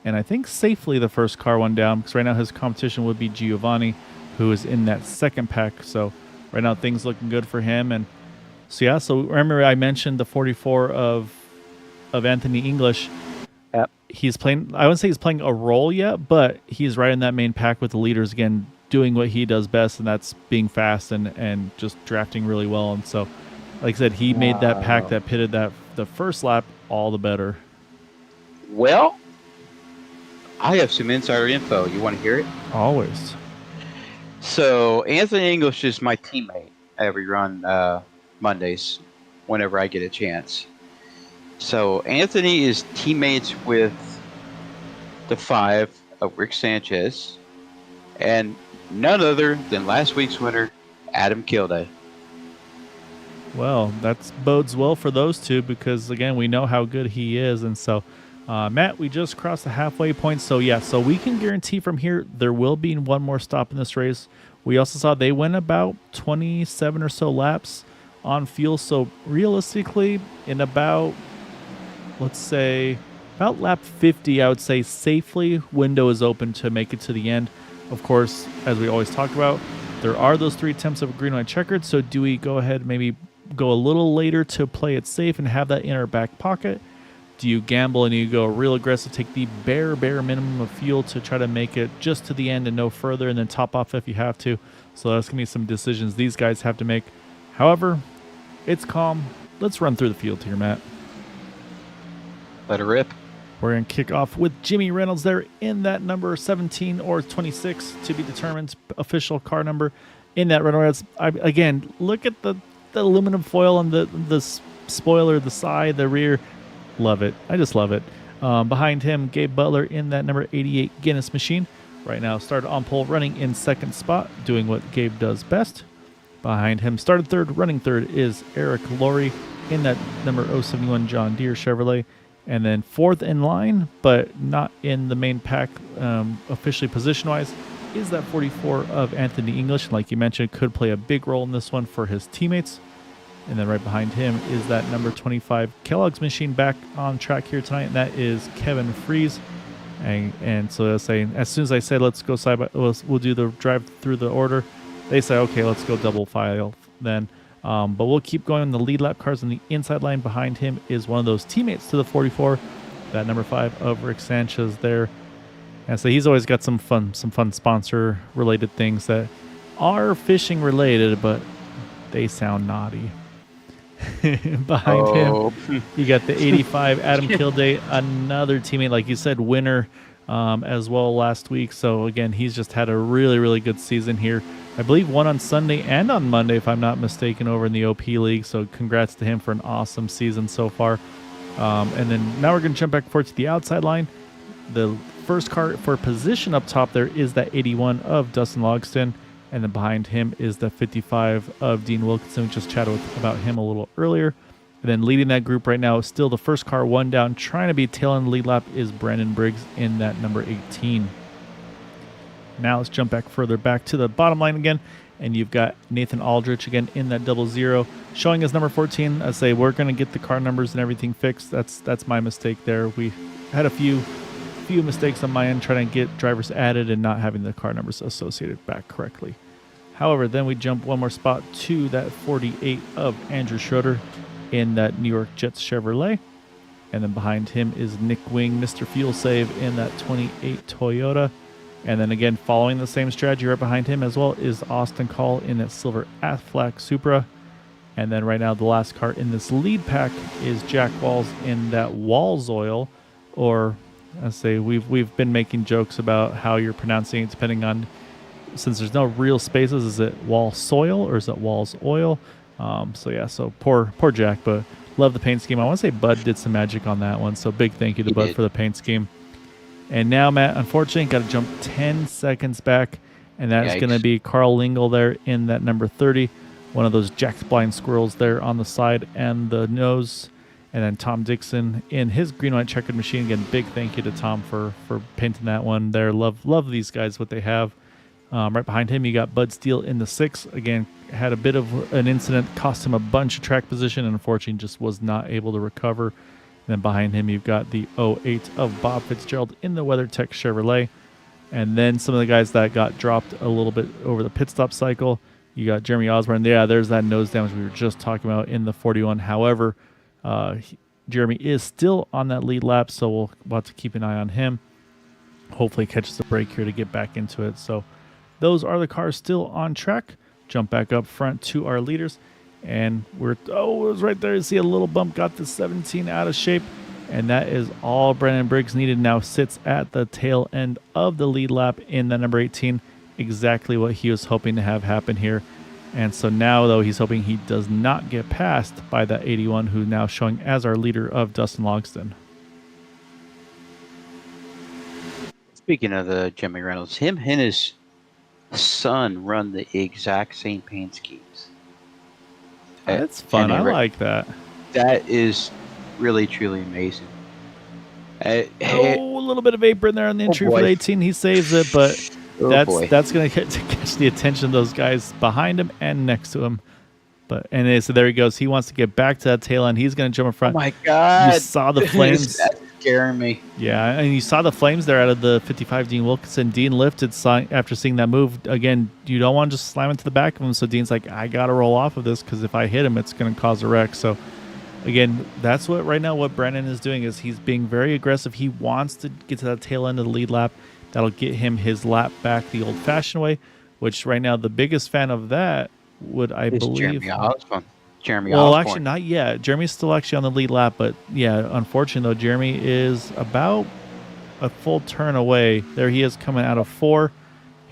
and I think safely the first car one down because right now his competition would be Giovanni, who is in that second pack. So right now things looking good for him. And so yeah, so remember I mentioned the 44 of Anthony English. Yep. He's playing, I wouldn't say he's playing a role yet, but he's right in that main pack with the leaders again, doing what he does best, and that's being fast and just drafting really well. And so, like I said, he made that pack that pitted that the first lap all the better. Well, I have some insider info. You want to hear it? Always. So Anthony English is my teammate. We run Mondays whenever I get a chance. So Anthony is teammates with the 5 of Rick Sanchez and none other than last week's winner, Adam Kilday. Well, that bodes well for those two because, again, we know how good he is. And so, Matt, we just crossed the halfway point. So, yeah, so we can guarantee from here there will be one more stop in this race. We also saw they went about 27 or so laps on fuel. So, realistically, in about, let's say, about lap 50, I would say safely, window is open to make it to the end. Of course, as we always talk about, there are those 3 attempts of a green white checkered. So, do we go ahead maybe go a little later to play it safe and have that in our back pocket? Do you gamble and you go real aggressive, take the bare minimum of fuel to try to make it just to the end and no further, and then top off if you have to? So that's going to be some decisions these guys have to make. However, it's calm. Let's run through the field here, Matt. Let it rip. We're going to kick off with Jimmy Reynolds there in that number 17 or 26 to be determined official car number in that Reynolds. Again, look at the aluminum foil on the spoiler, the side, the rear. Love it. I just love it. Behind him, Gabe Butler in that number 88 Guinness machine. Right now, started on pole, running in second spot, doing what Gabe does best. Behind him, started third, running third is Eric Laurie in that number 071 John Deere Chevrolet. And then fourth in line, but not in the main pack officially position-wise, is that 44 of Anthony English. Like you mentioned, could play a big role in this one for his teammates. And then right behind him is that number 25 Kellogg's machine back on track here tonight, and that is Kevin Freeze. And so they're saying, as soon as I said, let's go side by, we'll do the drive through the order, they say, okay, let's go double file then. But we'll keep going on the lead lap cars. On the inside line behind him is one of those teammates to the 44, that number 5 of Rick Sanchez there. And so he's always got some fun sponsor related things that are fishing related, but they sound naughty. Behind him, you got the 85 Adam Kilday, another teammate, like you said, winner as well last week. So again, he's just had a really good season here. I believe won on Sunday and on Monday, if I'm not mistaken, over in the OP League. So congrats to him for an awesome season so far. And then now we're going to jump back forward to the outside line. The first car for position up top there is that 81 of Dustin Logston. And then behind him is the 55 of Dean Wilkinson. We just chatted about him a little earlier. And then leading that group right now, still the first car, one down, trying to be tail on the lead lap, is Brandon Briggs in that number 18. Now let's jump back further back to the bottom line again. And you've got Nathan Aldrich again in that 00, showing as number 14. I say we're going to get the car numbers and everything fixed. That's my mistake there. We had a few mistakes on my end trying to get drivers added and not having the car numbers associated back correctly. However, then we jump one more spot to that 48 of Andrew Schroeder in that New York Jets Chevrolet. And then behind him is Nick Wing, Mr. Fuel Save, in that 28 Toyota. And then again, following the same strategy right behind him as well is Austin Call in that silver Aflac Supra. And then right now the last car in this lead pack is Jack Walls in that Walls Oil, or I say we've been making jokes about how you're pronouncing it depending on, since there's no real spaces, is it Wall Soil or is it Walls Oil? So poor Jack, but love the paint scheme. I want to say Bud did some magic on that one, so big thank you to Bud for the paint scheme. And now, Matt, unfortunately, got to jump 10 seconds back, and that's going to be Carl Lingle there in that number 30, one of those Jack's Blind Squirrels there on the side and the nose. And then Tom Dixon in his green-white checkered machine. Again, big thank you to Tom for painting that one there. Love these guys, what they have. Right behind him, you got Bud Steele in the 6. Again, had a bit of an incident, cost him a bunch of track position, and unfortunately just was not able to recover. And then behind him, you've got the 08 of Bob Fitzgerald in the WeatherTech Chevrolet. And then some of the guys that got dropped a little bit over the pit stop cycle. You got Jeremy Osborne. Yeah, there's that nose damage we were just talking about in the 41. However, Jeremy is still on that lead lap, so we'll have to keep an eye on him. Hopefully catches a break here to get back into it. So those are the cars still on track. Jump back up front to our leaders. And it was right there. You see a little bump, got the 17 out of shape. And that is all Brandon Briggs needed. Now sits at the tail end of the lead lap in the number 18. Exactly what he was hoping to have happen here. And so now, though, he's hoping he does not get passed by that 81, who's now showing as our leader of Dustin Logston. Speaking of the Jimmy Reynolds, him and his son run the exact same paint schemes. That's fun. I like that. That is really, truly amazing. A little bit of apron there on the entry for the 18. He saves it, but that's going to catch the attention of those guys behind him and next to him. So there he goes. He wants to get back to that tail end. He's going to jump in front. Oh my God! You saw the flames. That's scaring me. Yeah, and you saw the flames there out of the 55 Dean Wilkinson. Dean lifted after seeing that move. Again, you don't want to just slam into the back of him. So Dean's like, I got to roll off of this because if I hit him, it's going to cause a wreck. So again, that's what Brandon is doing is he's being very aggressive. He wants to get to that tail end of the lead lap. That'll get him his lap back the old-fashioned way, which right now the biggest fan of that would, I believe... Jeremy Osborne. Osborne. Actually, not yet. Jeremy's still actually on the lead lap, but yeah, unfortunately, though, Jeremy is about a full turn away. There he is coming out of 4.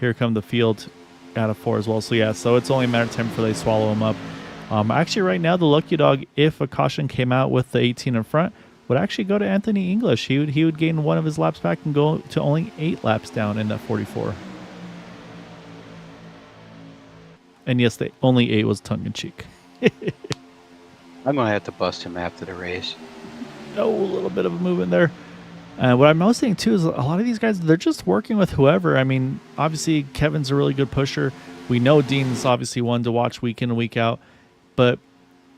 Here come the field out of 4 as well. So, yeah, so it's only a matter of time before they swallow him up. Actually, right now, the lucky dog, if a caution came out with the 18 in front, would actually go to Anthony English. He would gain one of his laps back and go to only 8 laps down in that 44. And yes, the only 8 was tongue-in-cheek. I'm going to have to bust him after the race. A little bit of a movement there. What I'm most seeing, too, is a lot of these guys, they're just working with whoever. I mean, obviously, Kevin's a really good pusher. We know Dean's obviously one to watch week in and week out. But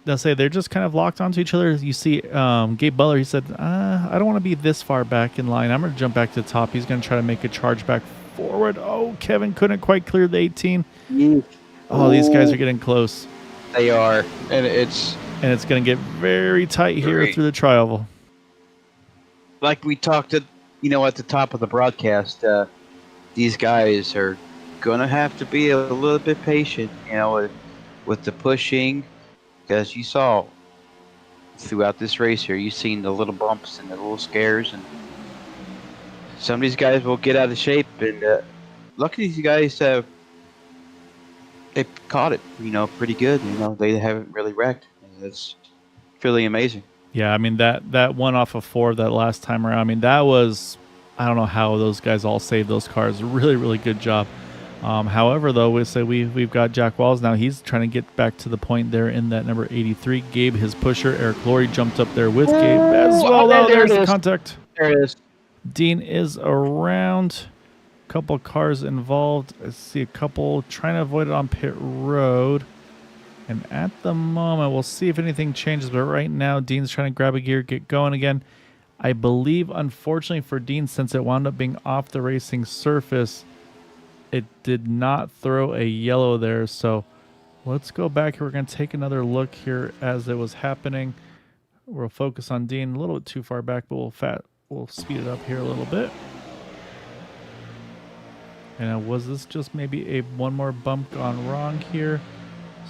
they'll say they're just kind of locked onto each other. You see Gabe Butler, he said, I don't want to be this far back in line. I'm going to jump back to the top. He's going to try to make a charge back forward. Kevin couldn't quite clear the 18. Oh, these guys are getting close. They are, and it's going to get very tight here great. through the tri-oval. Like we talked at the top of the broadcast. These guys are gonna have to be a little bit patient, with the pushing, because you saw throughout this race here, you've seen the little bumps and the little scares, and some of these guys will get out of shape. And luckily, these guys they caught it, pretty good. They haven't really wrecked. It's really amazing. Yeah, I mean that one off of 4 that last time around. I mean that was, I don't know how those guys all saved those cars. Really, really good job. However, though, we've got Jack Walls now. He's trying to get back to the point there in that number 83. Gabe, his pusher. Eric Laurie jumped up there with Gabe as well. Oh, there's the contact. There it is. Dean is around. A couple cars involved. I see a couple trying to avoid it on pit road. And at the moment, we'll see if anything changes. But right now, Dean's trying to grab a gear, get going again. I believe, unfortunately for Dean, since it wound up being off the racing surface, it did not throw a yellow there. So let's go back here. We're going to take another look here as it was happening. We'll focus on Dean a little bit too far back, but we'll speed it up here a little bit. And was this just maybe one more bump gone wrong here?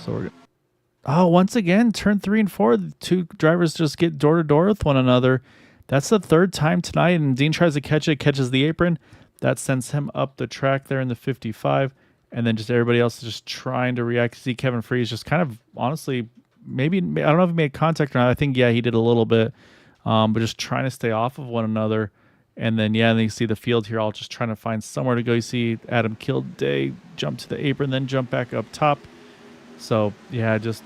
So we're once again, turn 3 and 4, the two drivers just get door to door with one another. That's the third time tonight, and Dean tries to catch it, catches the apron. That sends him up the track there in the 55, and then just everybody else is just trying to react. See Kevin Freeze just kind of, honestly, maybe, I don't know if he made contact or not. I think, yeah, he did a little bit, but just trying to stay off of one another. And then, yeah, and then you see the field here all just trying to find somewhere to go. You see Adam Kilday jump to the apron, then jump back up top. So, yeah, just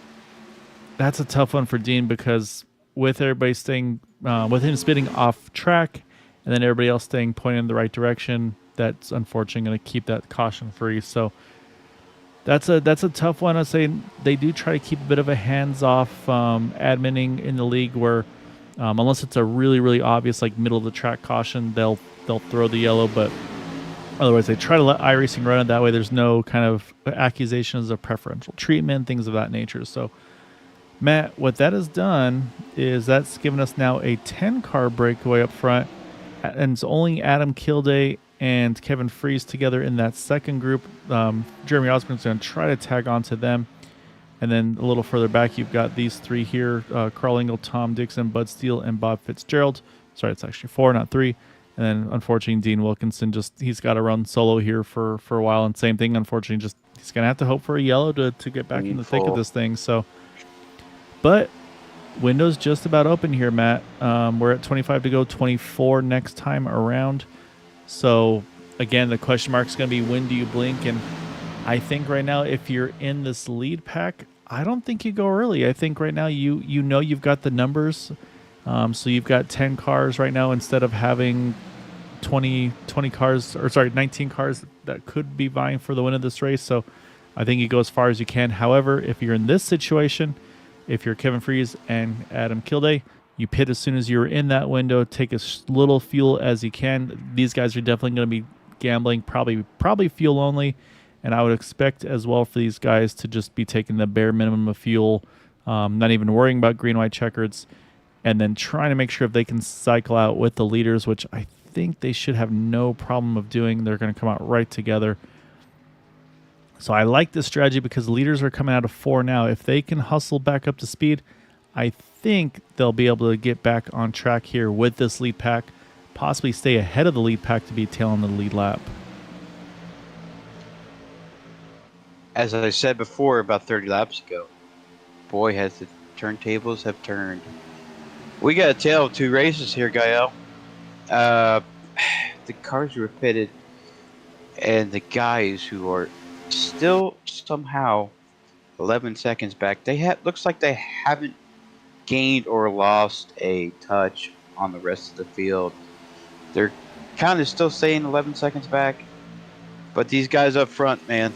that's a tough one for Dean, because with everybody staying, with him spinning off track and then everybody else staying pointing in the right direction, that's unfortunately going to keep that caution free. So that's a tough one. I say they do try to keep a bit of a hands-off adminning in the league, where unless it's a really, really obvious like middle of the track caution, they'll throw the yellow, but otherwise they try to let iRacing run it that way. There's no kind of accusations of preferential treatment, things of that nature. So Matt, what that has done is that's given us now a 10-car breakaway up front, and it's only Adam Kilday and Kevin Freeze together in that second group. Jeremy Osborne's going to try to tag onto them. And then a little further back, you've got these three here, Carl Engel, Tom Dixon, Bud Steele, and Bob Fitzgerald. Sorry, it's actually 4, not 3. And then, unfortunately, Dean Wilkinson, he's got to run solo here for a while. And same thing, unfortunately, he's going to have to hope for a yellow to get back in the thick of this thing. So, but window's just about open here, Matt. We're at 25 to go, 24 next time around. So, again, the question mark is going to be, when do you blink? And I think right now, if you're in this lead pack, I don't think you go early. I think right now you know you've got the numbers. So you've got 10 cars right now instead of having 19 cars that could be vying for the win of this race. So I think you go as far as you can. However, if you're in this situation, if you're Kevin Freeze and Adam Kilday, you pit as soon as you're in that window, take as little fuel as you can. These guys are definitely going to be gambling, probably fuel only. And I would expect as well for these guys to just be taking the bare minimum of fuel, not even worrying about green-white checkers, and then trying to make sure if they can cycle out with the leaders, which I think they should have no problem of doing. They're going to come out right together. So I like this strategy because the leaders are coming out of 4 now. If they can hustle back up to speed, I think they'll be able to get back on track here with this lead pack, possibly stay ahead of the lead pack to be tailing the lead lap. As I said before, about 30 laps ago, boy, has the turntables have turned. We got a tale of 2 races here, Gael. The cars were pitted, and the guys who are still somehow 11 seconds back, looks like they haven't gained or lost a touch on the rest of the field. They're kind of still staying 11 seconds back, but these guys up front, man,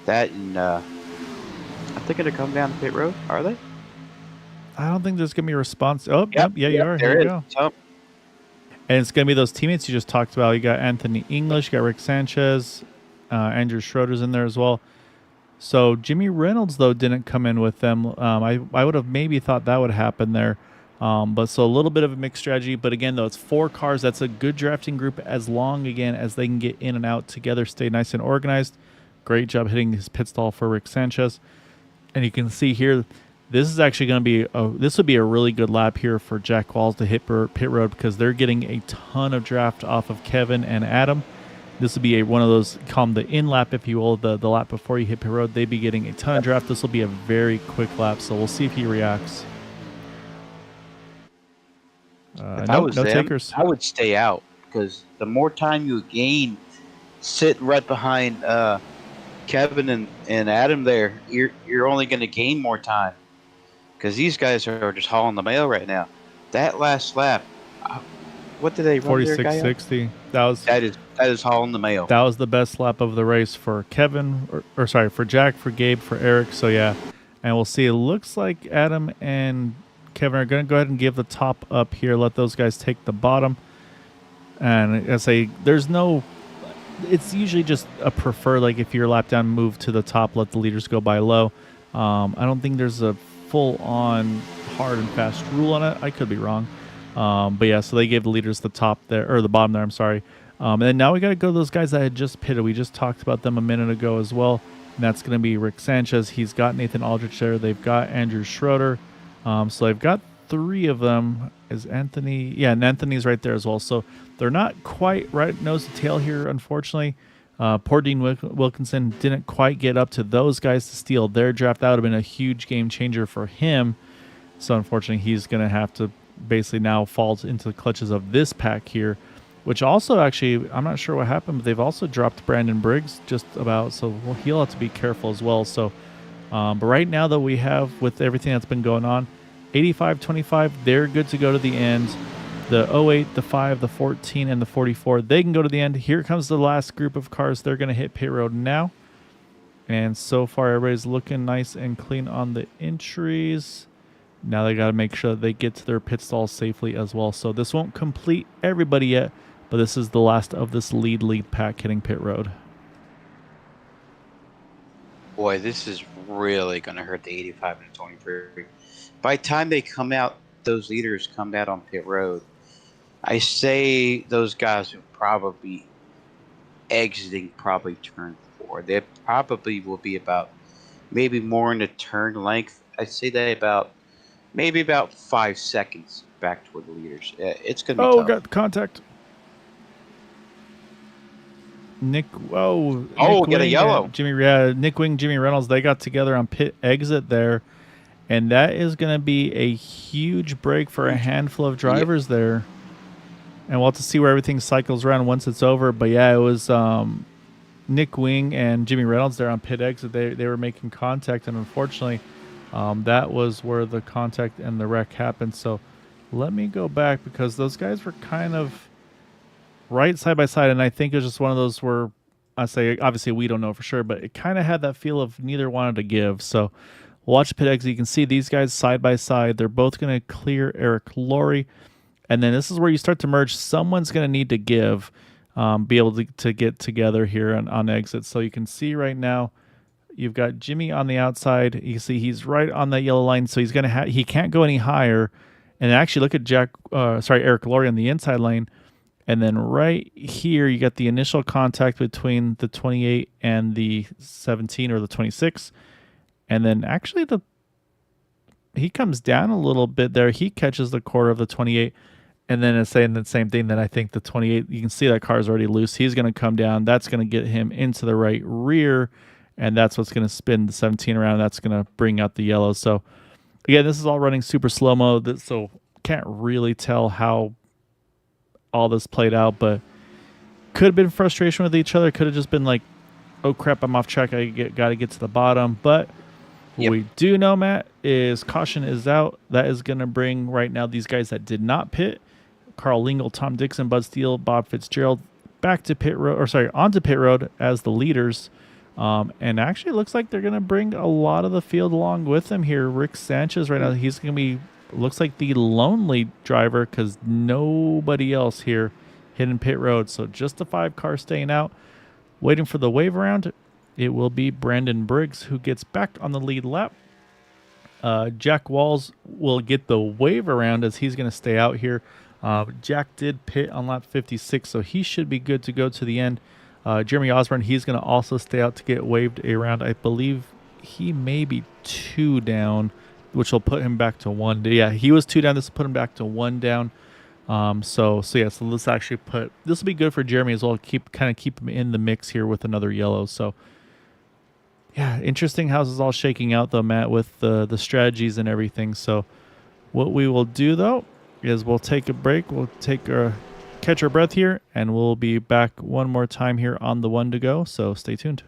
that and I think it'll come down to pit road. Are they? I don't think there's going to be a response. Oh, yep, you are. There Here you go. So, And it's going to be those teammates you just talked about. You got Anthony English, you got Rick Sanchez, Andrew Schroeder's in there as well. So Jimmy Reynolds though didn't come in with them. I would have maybe thought that would happen there. But so a little bit of a mixed strategy. But again, though, it's 4 cars. That's a good drafting group as long, again, as they can get in and out together, stay nice and organized. Great job hitting his pit stall for Rick Sanchez. And you can see here, this is actually going to be, this would be a really good lap here for Jack Walls to hit pit road because they're getting a ton of draft off of Kevin and Adam. This would be one of those, call them the in lap, if you will, the lap before you hit pit road. They'd be getting a ton of draft. This will be a very quick lap, so we'll see if he reacts. If I was no them, takers. I would stay out because the more time you gain sitting right behind Kevin and Adam there, you're only going to gain more time because these guys are just hauling the mail right now. That last lap, what did they run there, guy? 46.60. That is hauling the mail. That was the best lap of the race for Kevin, or sorry, for Jack, for Gabe, for Eric. So yeah, and we'll see. It looks like Adam and Kevin are going to go ahead and give the top up here. Let those guys take the bottom. And I say there's no. It's usually just a prefer, like if you're lap down, move to the top, let the leaders go by low. I don't think there's a full-on hard and fast rule on it. I could be wrong. But yeah, so they gave the leaders the top there, or the bottom there, I'm sorry. And then now we got to go to those guys that had just pitted. We just talked about them a minute ago as well. And that's going to be Rick Sanchez. He's got Nathan Aldrich there. They've got Andrew Schroeder. So they've got 3 of them. Is Anthony? Yeah, and Anthony's right there as well. So they're not quite right nose to tail here, unfortunately. Poor Dean Wilkinson didn't quite get up to those guys to steal their draft. That would have been a huge game changer for him. So unfortunately, he's going to have to basically now fall into the clutches of this pack here, which also actually, I'm not sure what happened, but they've also dropped Brandon Briggs just about. So he'll have to be careful as well. So, but right now, though, we have, with everything that's been going on, 85-25, they're good to go to the end. The 08, the 5, the 14, and the 44, they can go to the end. Here comes the last group of cars. They're going to hit pit road now. And so far, everybody's looking nice and clean on the entries. Now they got to make sure that they get to their pit stalls safely as well. So this won't complete everybody yet, but this is the last of this lead pack hitting pit road. Boy, this is really going to hurt the 85 and 23. By the time they come out, those leaders come out on pit road, I say those guys will probably be exiting turn 4. They probably will be about maybe more in the turn length. I'd say they maybe about 5 seconds back toward the leaders. It's going to be tough. Got contact. Nick get Wing a yellow. Nick Wing, Jimmy Reynolds, they got together on pit exit there. And that is going to be a huge break for a handful of drivers there. And we'll have to see where everything cycles around once it's over. But yeah, it was Nick Wing and Jimmy Reynolds there on pit exit. They were making contact, and unfortunately, that was where the contact and the wreck happened. So let me go back, because those guys were kind of right side by side. And I think it was just one of those where, I say, obviously we don't know for sure, but it kind of had that feel of neither wanted to give. So watch pit exit. You can see these guys side by side. They're both going to clear Eric Laurie. And then this is where you start to merge. Someone's going to need to give, be able to get together here on exit. So you can see right now, you've got Jimmy on the outside. You can see he's right on that yellow line. So he's going to he can't go any higher. And actually look at Eric Laurie on the inside lane. And then right here, you got the initial contact between the 28 and the 17 or the 26. And then actually he comes down a little bit there. He catches the quarter of the 28. And then it's saying the same thing, that I think the 28, you can see that car is already loose. He's going to come down. That's going to get him into the right rear. And that's what's going to spin the 17 around. That's going to bring out the yellow. So again, this is all running super slow-mo. So can't really tell how all this played out, but could have been frustration with each other. Could have just been like, oh crap, I'm off track. I got to get to the bottom. But what we do know, Matt, is caution is out. That is going to bring right now these guys that did not pit, Carl Lingle, Tom Dixon, Bud Steele, Bob Fitzgerald, back to pit road, onto pit road as the leaders. And actually it looks like they're going to bring a lot of the field along with them here. Rick Sanchez right now, he's going to be, looks like the lonely driver, because nobody else here hitting pit road. So just the 5 cars staying out, waiting for the wave around. It will be Brandon Briggs who gets back on the lead lap. Jack Walls will get the wave around as he's going to stay out here. Jack did pit on lap 56, so he should be good to go to the end. Jeremy Osborne, he's going to also stay out to get waved around. I believe he may be 2 down, which will put him back to 1. Yeah, he was 2 down. This will put him back to 1 down. So let's actually this will be good for Jeremy as well. Keep him in the mix here with another yellow. So yeah, interesting how this is all shaking out though, Matt, with the strategies and everything. So what we will do though is we'll take a break. We'll catch our breath here, and we'll be back one more time here on the 1 to go. So stay tuned.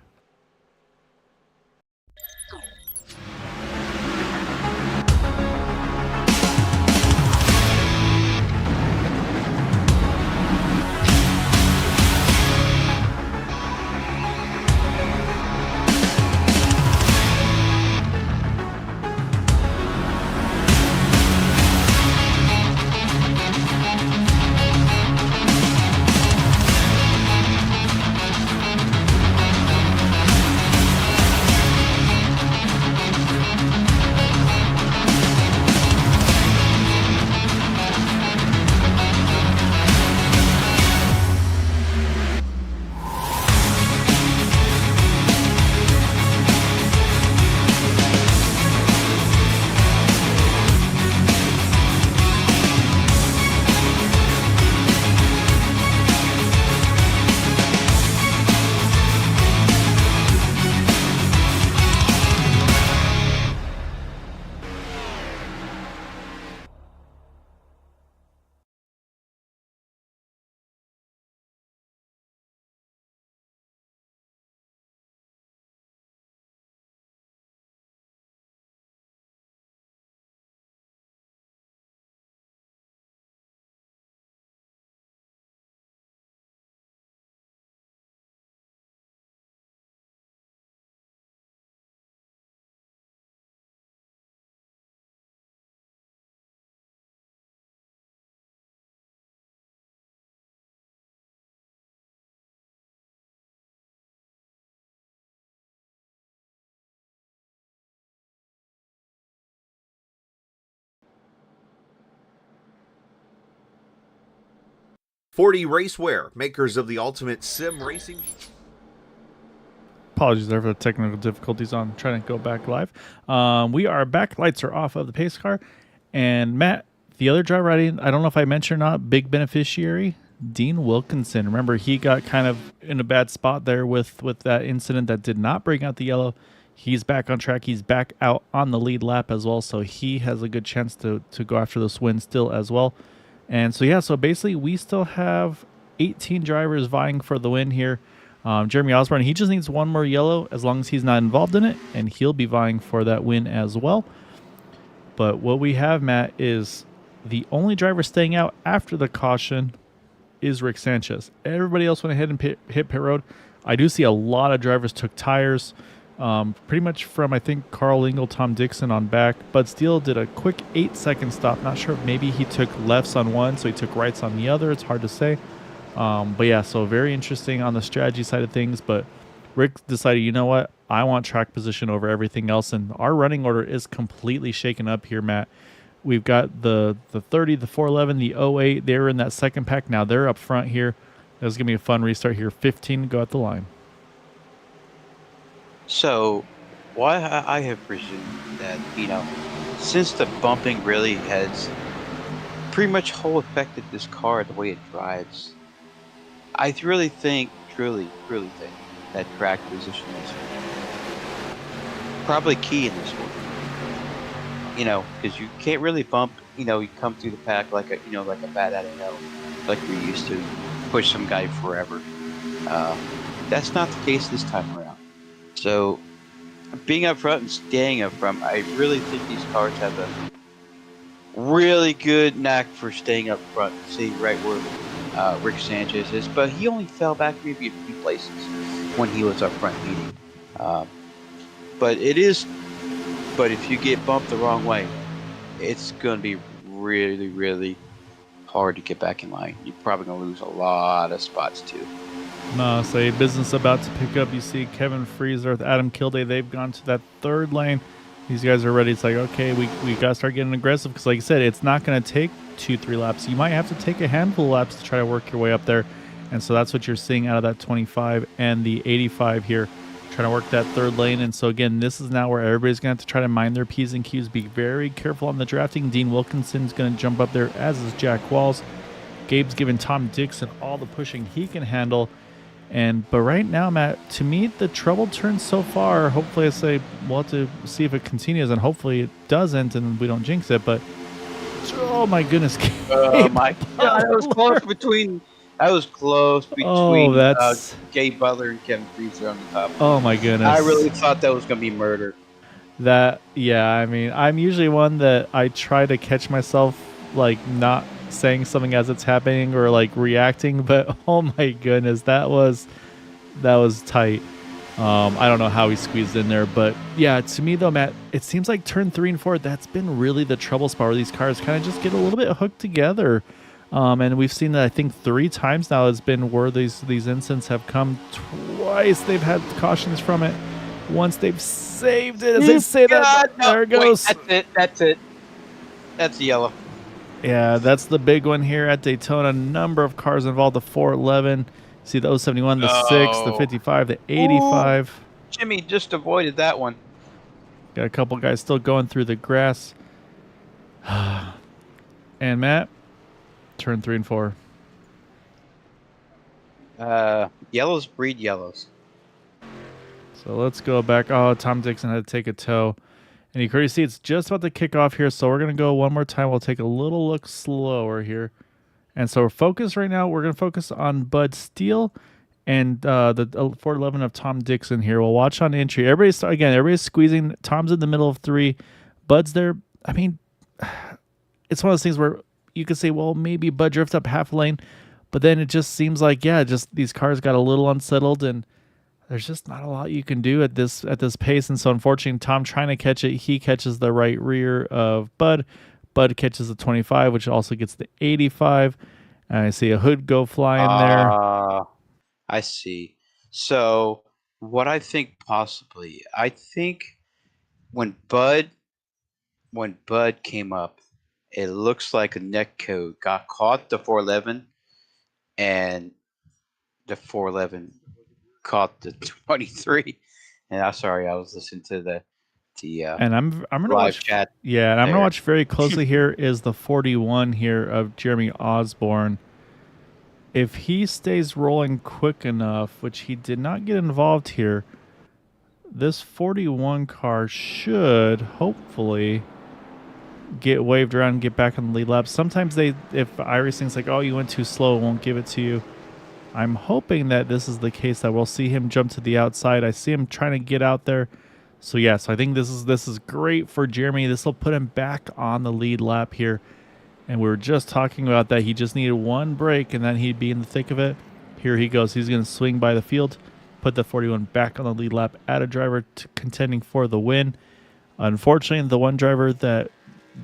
.40 Racewear, makers of the ultimate sim racing. Apologies there for the technical difficulties on trying to go back live. We are back. Lights are off of the pace car. And Matt, the other driver, I don't know if I mentioned or not, big beneficiary, Dean Wilkinson. Remember, he got kind of in a bad spot there with that incident that did not bring out the yellow. He's back on track. He's back out on the lead lap as well. So he has a good chance to go after this win still as well. And so basically we still have 18 drivers vying for the win here. Jeremy Osborne, he just needs one more yellow as long as he's not involved in it, and he'll be vying for that win as well. But what we have, Matt, is the only driver staying out after the caution is Rick Sanchez. Everybody else went ahead and hit pit road. I do see a lot of drivers took tires. Pretty much from, I think, Carl Engel, Tom Dixon on back. Bud Steele did a quick 8-second stop. Not sure if maybe he took lefts on one, so he took rights on the other. It's hard to say. But yeah, so very interesting on the strategy side of things. But Rick decided, you know what? I want track position over everything else. And our running order is completely shaken up here, Matt. We've got the 30, the 411, the 08. They're in that second pack. Now they're up front here. There's going to be a fun restart here. 15 to go at the line. So, why I have presumed that, since the bumping really has pretty much whole affected this car the way it drives, I really think, truly think that track position is probably key in this one. Because you can't really bump, you come through the pack like a bat out of hell, like we used to push some guy forever. That's not the case this time around. So, being up front and staying up front, I really think these cars have a really good knack for staying up front. See right where Rick Sanchez is, but he only fell back maybe a few places when he was up front leading. But if you get bumped the wrong way, it's going to be really, really hard to get back in line. You're probably going to lose a lot of spots too. No, say business about to pick up. You see Kevin Freezer with Adam Kilday. They've gone to that third lane. These guys are ready. It's like, okay, we got to start getting aggressive because, like I said, it's not going to take 2-3 laps. You might have to take a handful of laps to try to work your way up there. And so that's what you're seeing out of that 25 and the 85 here, trying to work that third lane. And so, again, this is now where everybody's going to have to try to mind their P's and Q's. Be very careful on the drafting. Dean Wilkinson's going to jump up there, as is Jack Walls. Gabe's giving Tom Dixon all the pushing he can handle. But right now, Matt, to me, the trouble turns so far. Hopefully, I say we'll have to see if it continues, and hopefully it doesn't, and we don't jinx it. But oh my goodness, Oh my God, Butler. that was close Oh, between that's Gabe Butler and Kevin Freezer on the top. oh my goodness. I really thought that was gonna be murder. That yeah. I mean, I'm usually one that I try to catch myself like not saying something as it's happening or like reacting, but oh my goodness, that was tight. I don't know how he squeezed in there, but yeah, to me though, Matt, it seems like turn 3 and 4, that's been really the trouble spot where these cars kind of just get a little bit hooked together. And we've seen that I think 3 times now has been where these incidents have come. Twice they've had cautions from it. Once they've saved it, as they say that. No, There it goes. Wait, that's it. That's the yellow. Yeah, that's the big one here at Daytona. Number of cars involved, the 411. See the 071, the 6, the 55, the 85. Ooh, Jimmy just avoided that one. Got a couple guys still going through the grass. And Matt, turn 3 and 4. Yellows breed yellows. So let's go back. Oh, Tom Dixon had to take a tow. And you can see it's just about to kick off here. So we're going to go one more time. We'll take a little look slower here. And so we're focused right now. We're going to focus on Bud Steele and the 411 of Tom Dixon here. We'll watch on entry. Everybody's squeezing. Tom's in the middle of 3. Bud's there. I mean, it's one of those things where you could say, well, maybe Bud drifts up half a lane. But then it just seems like, just these cars got a little unsettled and there's just not a lot you can do at this pace. And so unfortunately, Tom trying to catch it, he catches the right rear of Bud. Bud catches the 25, which also gets the 85. I see a hood go flying there. I see. So what I think I think when Bud came up, it looks like a neck code got caught the 411, and the 411 caught the 23. And I'm sorry, I was listening to the and I'm gonna live watch chat. Yeah, and I'm gonna watch very closely here is the 41 here of Jeremy Osborne. If he stays rolling quick enough, which he did not get involved here, this 41 car should hopefully get waved around and get back on the lead lap. Sometimes if iRacing's like, oh, you went too slow, it won't give it to you. I'm hoping that this is the case, that we'll see him jump to the outside. I see him trying to get out there. So so I think this is great for Jeremy. This will put him back on the lead lap here. And we were just talking about that. He just needed one break and then he'd be in the thick of it. Here he goes. He's going to swing by the field, put the 41 back on the lead lap, add a driver contending for the win. Unfortunately, the one driver that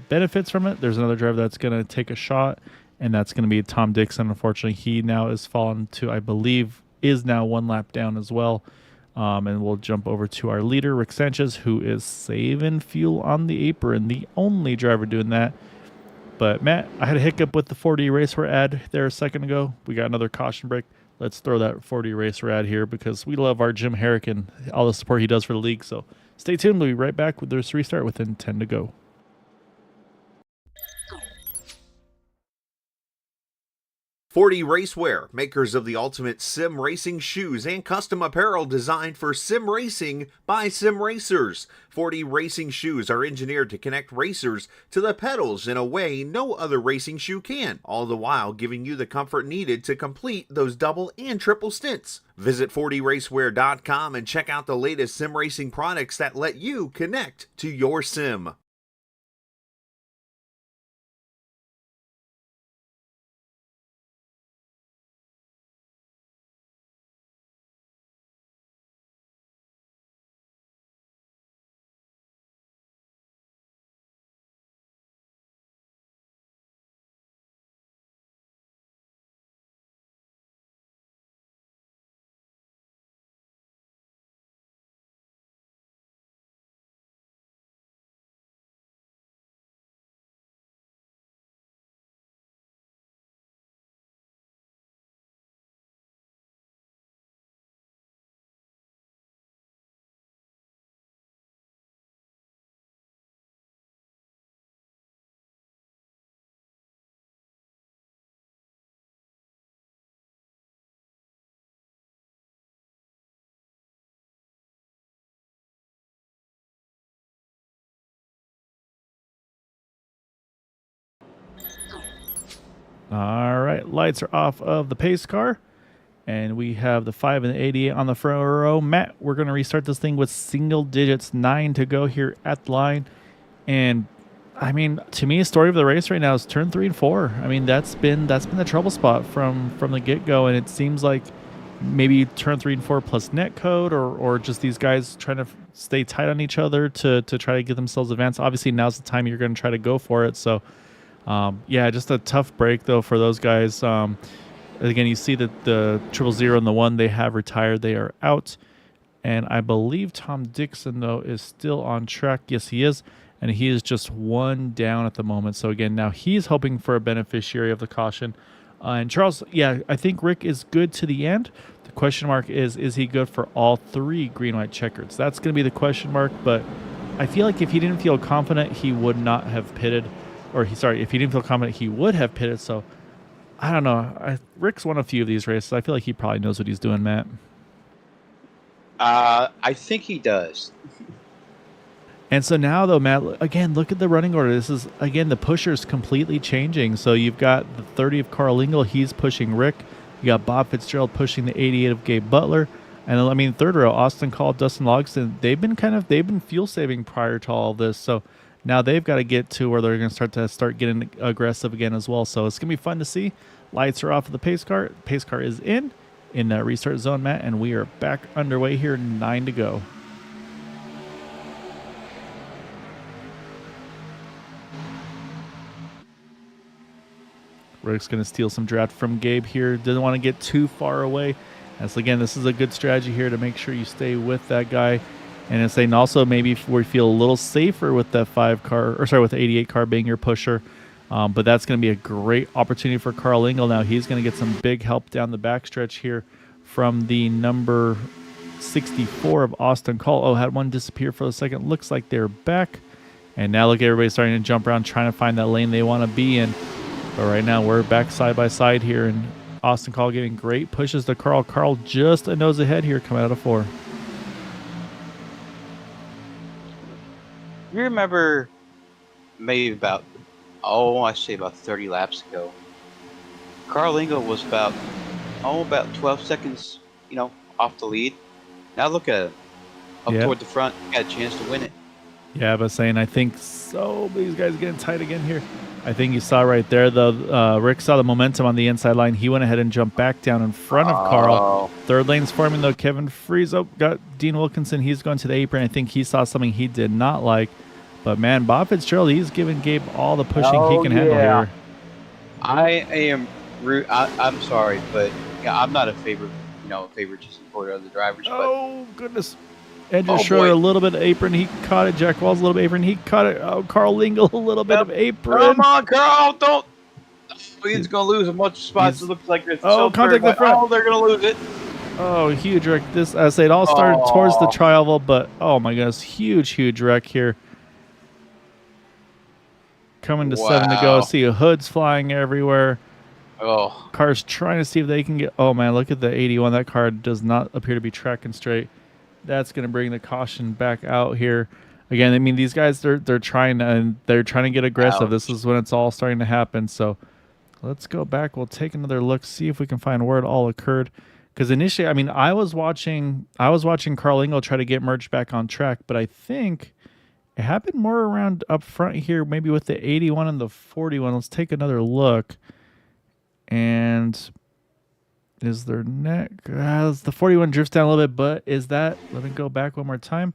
benefits from it, there's another driver that's going to take a shot, and that's going to be Tom Dixon. Unfortunately, he now is fallen to, I believe, is now one lap down as well. And we'll jump over to our leader, Rick Sanchez, who is saving fuel on the apron, the only driver doing that. But Matt, I had a hiccup with the 40 racer ad there a second ago. We got another caution break. Let's throw that 40 racer ad here because we love our Jim Herrick and all the support he does for the league. So stay tuned. We'll be right back with this restart within 10 to go. 40 Racewear, makers of the ultimate sim racing shoes and custom apparel designed for sim racing by sim racers. 40 racing shoes are engineered to connect racers to the pedals in a way no other racing shoe can, all the while giving you the comfort needed to complete those double and triple stints. Visit 40racewear.com and check out the latest sim racing products that let you connect to your sim. All right, lights are off of the pace car. And we have the 5 and the 88 on the front row. Matt, we're going to restart this thing with single digits, 9 to go here at the line. And I mean, to me, story of the race right now is turn 3 and 4. I mean, that's been the trouble spot from the get-go, and it seems like maybe turn 3 and 4 plus net code, or just these guys trying to stay tight on each other to try to get themselves advanced. Obviously, now's the time you're going to try to go for it. So, yeah, just a tough break though for those guys. Again, you see that the 000 and the 1 they have retired. They are out. And I believe Tom Dixon, though, is still on track. Yes, he is. And he is just 1 down at the moment. So, again, now he's hoping for a beneficiary of the caution. And Charles, yeah, I think Rick is good to the end. The question mark is he good for all 3 green-white checkers? That's going to be the question mark. But I feel like if he didn't feel confident, he would not have pitted. If he didn't feel confident, he would have pitted. So, I don't know. Rick's won a few of these races. I feel like he probably knows what he's doing, Matt. I think he does. And so now, though, Matt, again, look at the running order. This is, again, the pusher's completely changing. So you've got the 30 of Carl Engel. He's pushing Rick. You got Bob Fitzgerald pushing the 88 of Gabe Butler. And, I mean, third row, Austin Call, Dustin Logston. They've been fuel saving prior to all this. So now they've got to get to where they're going to start getting aggressive again as well. So it's going to be fun to see. Lights are off of the pace car. Pace car is in that restart zone, Matt, and we are back underway here, 9 to go. Rick's going to steal some draft from Gabe here. Doesn't want to get too far away. As again, this is a good strategy here to make sure you stay with that guy. And it's saying also maybe we feel a little safer with that with the 88 car being your pusher. But that's going to be a great opportunity for Carl Engel. Now he's going to get some big help down the backstretch here from the number 64 of Austin Call. Oh, had one disappear for a second. Looks like they're back. And now look at everybody starting to jump around, trying to find that lane they want to be in. But right now we're back side by side here, and Austin Call giving great pushes to Carl. Carl just a nose ahead here coming out of 4. You remember maybe about 30 laps ago, Carl Engel was about 12 seconds, off the lead. Now look at him. Up toward the front, got a chance to win it. Yeah, but saying I think so. These guys getting tight again here. I think you saw right there, though. Rick saw the momentum on the inside line. He went ahead and jumped back down in front of Carl. Third lane's forming, though. Kevin Freeze got Dean Wilkinson. He's going to the apron. I think he saw something he did not like. But, man, Bob Fitzgerald, he's giving Gabe all the pushing he can handle here. I'm sorry, but I'm not a favoritism for other drivers. Oh, goodness. Andrew Schroeder, a little bit of apron. He caught it. Jack Walls, a little bit of apron. He caught it. Oh, Carl Engel, a little bit of apron. Come on, Carl. Don't. He's going to lose a bunch of spots. It looks like it's contact the front. Oh, they're going to lose it. Oh, huge wreck. It all started towards the tri-oval, but oh my goodness, huge wreck here. Coming to 7 to go. See hoods flying everywhere. Oh. Cars trying to see if they can get. Oh man, look at the 81. That car does not appear to be tracking straight. That's going to bring the caution back out here. Again, I mean, these guys, they're trying to get aggressive. Ouch. This is when it's all starting to happen. So let's go back. We'll take another look, see if we can find where it all occurred. Because initially, I mean, I was watching Carl Engel try to get merged back on track, but I think it happened more around up front here, maybe with the 81 and the 41. Let's take another look. And is their neck? The 41 drifts down a little bit, but is that? Let me go back one more time.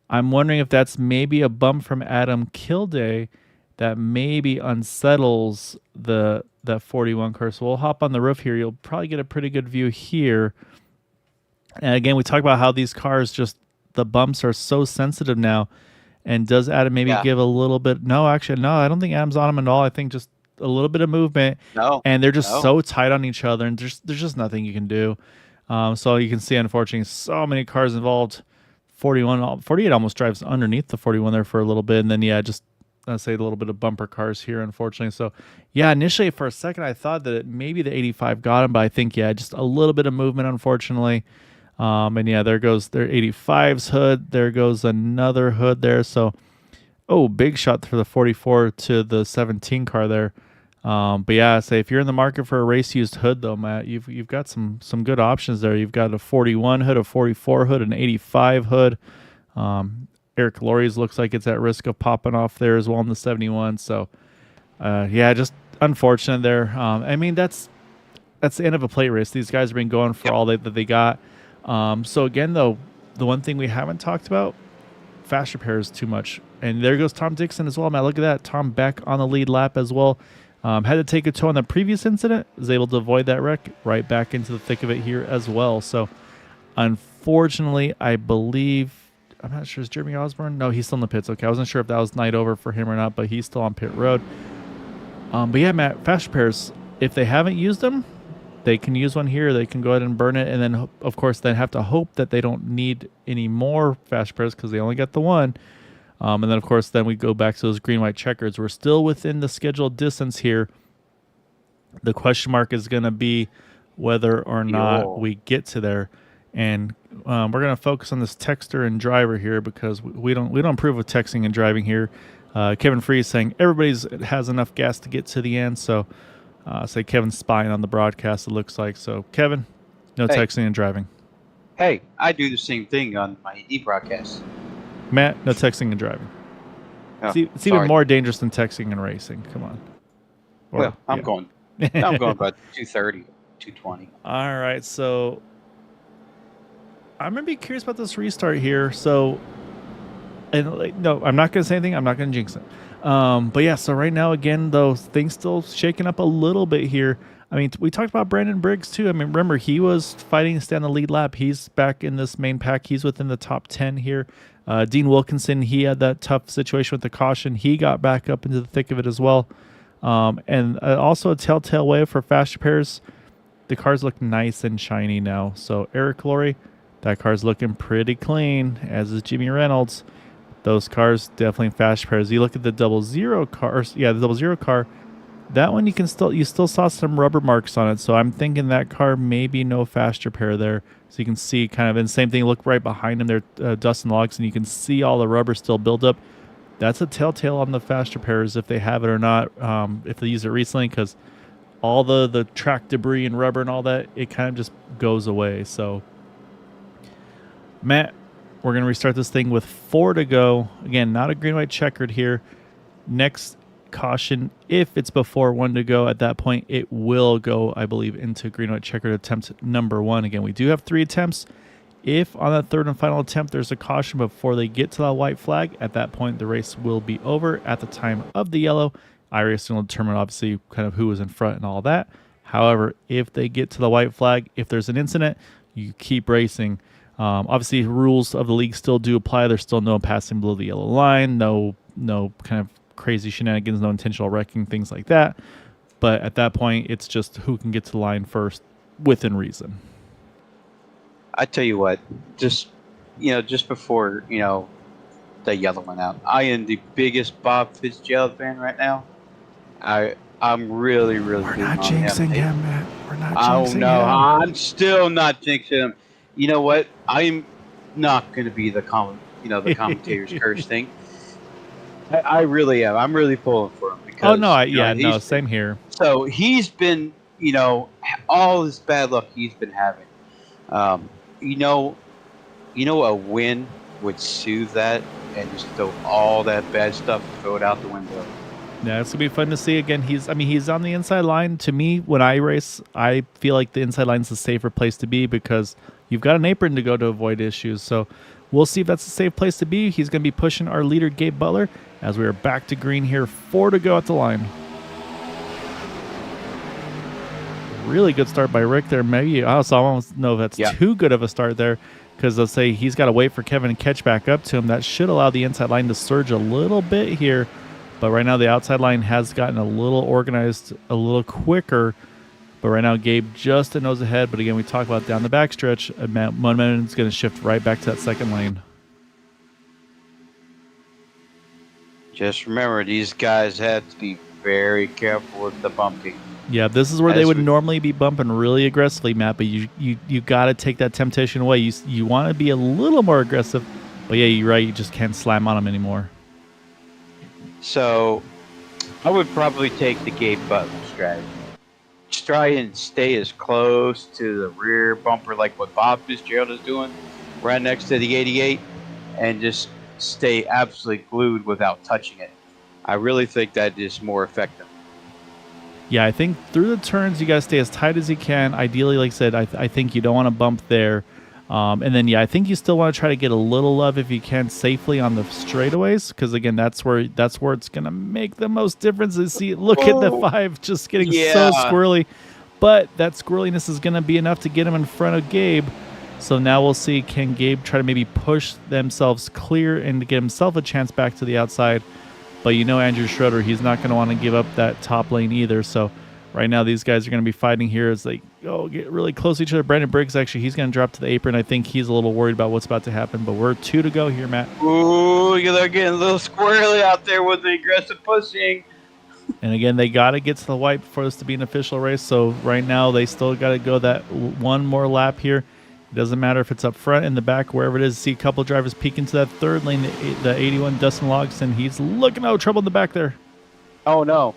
I'm wondering if that's maybe a bump from Adam Kilday that maybe unsettles that 41 car. So we'll hop on the roof here. You'll probably get a pretty good view here. And again, we talk about how these cars the bumps are so sensitive now. And does Adam maybe give a little bit? No, actually, no. I don't think Adam's on him at all. I think just a little bit of movement. No. And they're just so tight on each other, and there's just nothing you can do. So you can see, unfortunately, so many cars involved. 48 almost drives underneath the 41 there for a little bit, and then just a little bit of bumper cars here, unfortunately. So initially for a second I thought that maybe the 85 got him, but I think just a little bit of movement, unfortunately. And there goes their 85's hood. There goes another hood there. So big shot for the 44 to the 17 car there. But yeah, say if you're in the market for a race used hood though, Matt, you've got some good options there. You've got a 41 hood, a 44 hood, an 85 hood. Eric Lorry's looks like it's at risk of popping off there as well in the 71. So yeah, just unfortunate there. I mean that's the end of a plate race. These guys have been going for all that they got. So again though, the one thing we haven't talked about, fast repairs too much. And there goes Tom Dixon as well, Matt. Look at that. Tom back on the lead lap as well. Had to take a tow on the previous incident. Was able to avoid that wreck. Right back into the thick of it here as well. So, unfortunately, I believe... I'm not sure. Is Jeremy Osborne? No, he's still in the pits. Okay, I wasn't sure if that was night over for him or not, but he's still on pit road. But yeah, Matt, fast repairs, if they haven't used them, they can use one here. They can go ahead and burn it. And then, of course, they have to hope that they don't need any more fast repairs because they only got the one. And then, of course, then we go back to those green-white checkers. We're still within the scheduled distance here. The question mark is going to be whether or not we get to there. And we're going to focus on this texter and driver here because we don't approve of texting and driving here. Kevin Free is saying everybody's has enough gas to get to the end. So say Kevin's spying on the broadcast, it looks like. So, Kevin, no texting and driving. Hey, I do the same thing on my e-broadcast. Matt, no texting and driving. Oh, it's even more dangerous than texting and racing. Come on. Well, I'm going about 230, 220. All right, so I'm going to be curious about this restart here. So, and no, I'm not going to say anything. I'm not going to jinx it. But yeah, so right now, again, though, things still shaking up a little bit here. I mean, we talked about Brandon Briggs, too. I mean, remember, he was fighting to stay on the lead lap. He's back in this main pack. He's within the top 10 here. Dean Wilkinson, he had that tough situation with the caution. He got back up into the thick of it as well. And also a telltale way for fast repairs. The cars look nice and shiny now. So Eric Lorry, that car's looking pretty clean, as is Jimmy Reynolds. Those cars definitely fast repairs. You look at the 00 cars. Yeah, the 00 car. That one you still saw some rubber marks on it. So I'm thinking that car maybe no fast repair there. So you can see kind of, and same thing, look right behind him there, Dustin Logs, and you can see all the rubber still build up. That's a telltale on the fast repairs if they have it or not, if they use it recently, because all the track debris and rubber and all that, it kind of just goes away. So, Matt, we're going to restart this thing with 4 to go. Again, not a green-white checkered here. Next caution, if it's before 1 to go, at that point it will go, I believe, into green-white checkered attempt number 1. Again, we do have 3 attempts. If on that third and final attempt there's a caution before they get to that white flag, at that point the race will be over. At the time of the yellow, iRacing will determine obviously kind of who is in front and all that. However, if they get to the white flag, if there's an incident, you keep racing. Obviously, rules of the league still do apply. There's still no passing below the yellow line, no kind of crazy shenanigans, no intentional wrecking, things like that. But at that point, it's just who can get to the line first within reason. I tell you what, just before the yellow went out, I am the biggest Bob Fitzgerald fan right now. I'm really We're not jinxing him, man. We're not jinxing him. I'm still not jinxing him. You know what? I'm not going to be the commentator's curse thing. I really am. I'm really pulling for him because. Same here. So he's been, all this bad luck he's been having. A win would soothe that and just throw all that bad stuff, throw it out the window. Yeah, it's gonna be fun to see. Again, he's on the inside line. To me, when I race, I feel like the inside line is the safer place to be because you've got an apron to go to avoid issues. So we'll see if that's a safe place to be. He's gonna be pushing our leader, Gabe Butler, as we are back to green here. 4 to go at the line. Really good start by Rick there. Maybe I almost know if that's too good of a start there because let's say he's got to wait for Kevin to catch back up to him. That should allow the inside line to surge a little bit here. But right now the outside line has gotten a little organized, a little quicker. But right now Gabe just a nose ahead. But again, we talk about down the backstretch. Momentum is going to shift right back to that second lane. Just remember, these guys have to be very careful with the bumping. Yeah, this is where they would normally be bumping really aggressively, Matt. But you got to take that temptation away. You want to be a little more aggressive. But yeah, you're right. You just can't slam on them anymore. So I would probably take the Gabe Butler strategy. Just try and stay as close to the rear bumper like what Bob Fitzgerald is doing, right next to the 88, and just stay absolutely glued without touching it. I really think that is more effective. Yeah, I think through the turns, you got to stay as tight as you can. Ideally, like I said, I think you don't want to bump there. And then, yeah, I think you still want to try to get a little love if you can safely on the straightaways, because again, that's where it's gonna make the most difference. Is see, look at the 5 just getting so squirrely, but that squirreliness is gonna be enough to get him in front of Gabe. So now we'll see, can Gabe try to maybe push themselves clear and to get himself a chance back to the outside? But you know, Andrew Schroeder, he's not going to want to give up that top lane either. So right now, these guys are going to be fighting here as they get really close to each other. Brandon Briggs, actually, he's going to drop to the apron. I think he's a little worried about what's about to happen. But we're 2 to go here, Matt. Ooh, they're getting a little squirrely out there with the aggressive pushing. And again, they got to get to the white for this to be an official race. So right now, they still got to go that one more lap here. It doesn't matter if it's up front, in the back, wherever it is. See a couple drivers peek into that third lane. The 81, Dustin Logston, he's looking out trouble in the back there. Oh, no.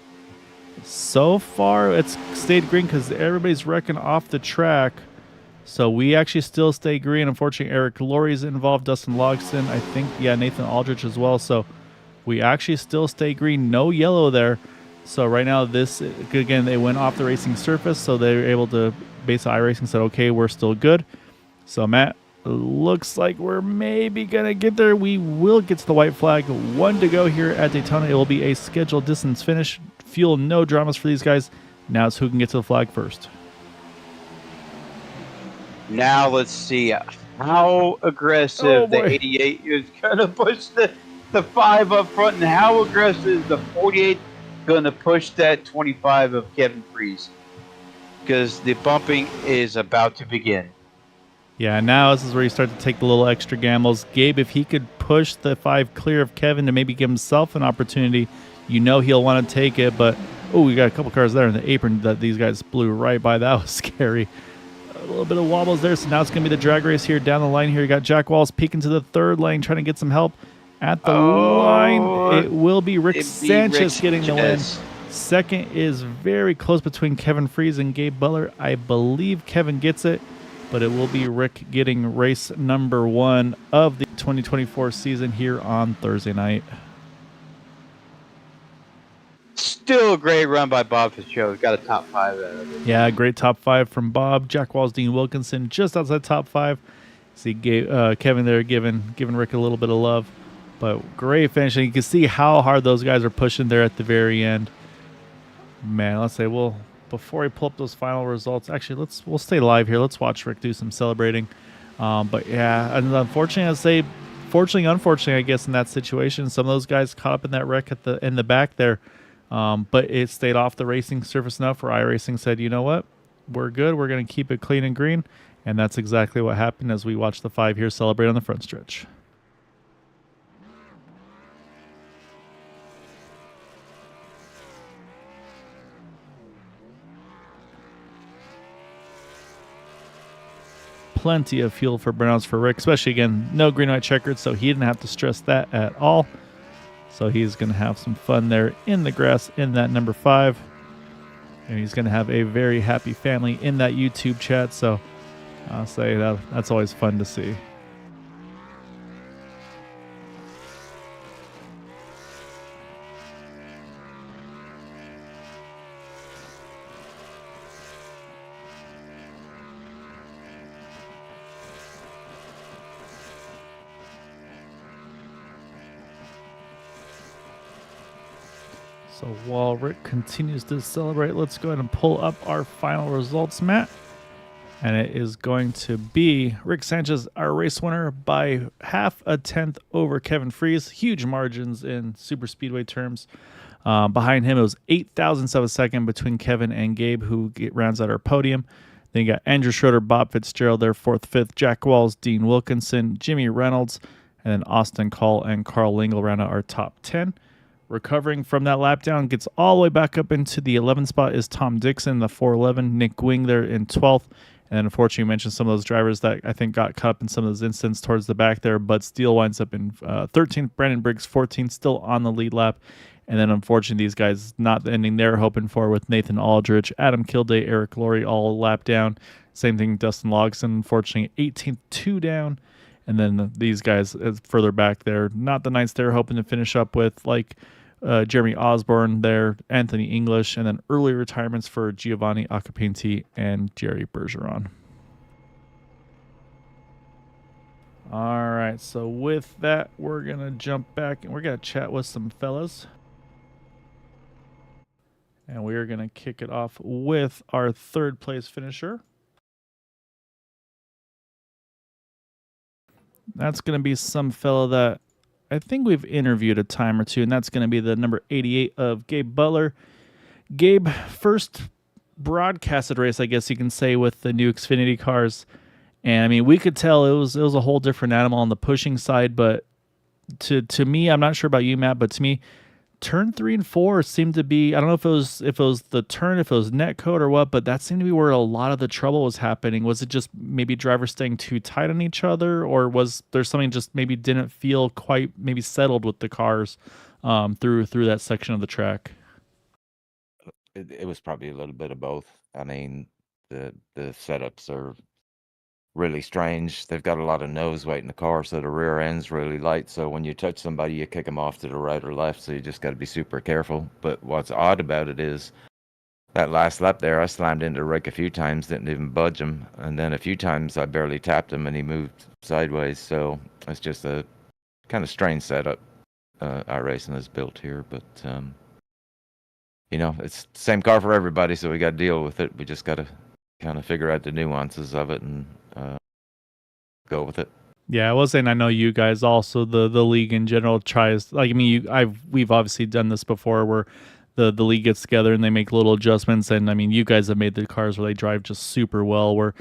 So far, it's stayed green because everybody's wrecking off the track. So we actually still stay green. Unfortunately, Eric Laurie's involved, Dustin Logston, I think, yeah, Nathan Aldrich as well. So we actually still stay green. No yellow there. So right now, this, again, they went off the racing surface. So they were able to, basically, iRacing said, okay, we're still good. So, Matt, looks like we're maybe going to get there. We will get to the white flag. 1 to go here at Daytona. It will be a scheduled distance finish. Fuel, no dramas for these guys. Now it's who can get to the flag first. Now let's see how aggressive the 88 is going to push the 5 up front, and how aggressive is the 48 going to push that 25 of Kevin Freeze. Because the bumping is about to begin. Yeah, now this is where you start to take the little extra gambles. Gabe, if he could push the 5 clear of Kevin to maybe give himself an opportunity, you know he'll want to take it. But, oh, we got a couple cars there in the apron that these guys blew right by. That was scary. A little bit of wobbles there. So now it's going to be the drag race here down the line here. You got Jack Walls peeking to the third lane, trying to get some help at the line. It will be Rick Sanchez getting the win. Second is very close between Kevin Freeze and Gabe Butler. I believe Kevin gets it, but it will be Rick getting race number 1 of the 2024 season here on Thursday night. Still a great run by Bob Fitzgerald. Got a top 5 out of it. Yeah, great top 5 from Bob. Jack Walls, Dean Wilkinson, just outside top 5. See Kevin there giving Rick a little bit of love. But great finish. And you can see how hard those guys are pushing there at the very end. Man, let's say, well, before we pull up those final results, actually, we'll stay live here. Let's watch Rick do some celebrating. But yeah, and unfortunately, I'd say, unfortunately, I guess in that situation, some of those guys caught up in that wreck in the back there. But it stayed off the racing surface enough where iRacing said, you know what, we're good. We're going to keep it clean and green. And that's exactly what happened as we watch the 5 here celebrate on the front stretch. Plenty of fuel for burnouts for Rick, especially, again, no green white checkered, so he didn't have to stress that at all. So he's going to have some fun there in the grass in that number 5. And he's going to have a very happy family in that YouTube chat. So I'll say that's always fun to see. So while Rick continues to celebrate, let's go ahead and pull up our final results, Matt. And it is going to be Rick Sanchez, our race winner, by 0.5 tenth over Kevin Freeze. Huge margins in super speedway terms. Behind him, it was 0.08 of a second between Kevin and Gabe, who rounds out our podium. Then you got Andrew Schroeder, Bob Fitzgerald there, 4th, 5th. Jack Walls, Dean Wilkinson, Jimmy Reynolds, and then Austin Call and Carl Lingle round out our top 10. Recovering from that lap down, gets all the way back up into the 11th spot is Tom Dixon, the 411. Nick Wing there in 12th. And then unfortunately, you mentioned some of those drivers that I think got caught up in some of those incidents towards the back there. Bud Steele winds up in 13th, Brandon Briggs 14th, still on the lead lap. And then unfortunately, these guys not the ending they're hoping for with Nathan Aldrich, Adam Kilday, Eric Laurie all a lap down. Same thing, Dustin Logson, unfortunately, 18th, 2 down. And then these guys further back there, not the nights they're hoping to finish up with, like Jeremy Osborne there, Anthony English, and then early retirements for Giovanni Acapinti and Jerry Bergeron. All right, so with that, we're going to jump back and we're going to chat with some fellas. And we are going to kick it off with our third place finisher. That's going to be some fella that I think we've interviewed a time or two, and that's going to be the number 88 of Gabe Butler. Gabe, first broadcasted race, I guess you can say, with the new Xfinity cars. And I mean, we could tell it was a whole different animal on the pushing side, but to me, I'm not sure about you, Matt, but to me, turn 3 and 4 seemed to be, I don't know if it was the turn, if it was net code or what, but that seemed to be where a lot of the trouble was happening. Was it just maybe drivers staying too tight on each other, or was there something just maybe didn't feel quite maybe settled with the cars through that section of the track? It was probably a little bit of both. I mean, the setups are really strange. They've got a lot of nose weight in the car, so the rear end's really light. So when you touch somebody, you kick them off to the right or left. So you just got to be super careful. But what's odd about it is that last lap there, I slammed into Rick a few times, didn't even budge him, and then a few times I barely tapped him, and he moved sideways. So it's just a kind of strange setup iRacing has built here. But it's the same car for everybody, so we got to deal with it. We just got to kind of figure out the nuances of it and go with it. Yeah, I was saying I know you guys also the league in general tries, like, I mean, we've obviously done this before where the league gets together and they make little adjustments, and I mean, you guys have made the cars where they drive just super well, where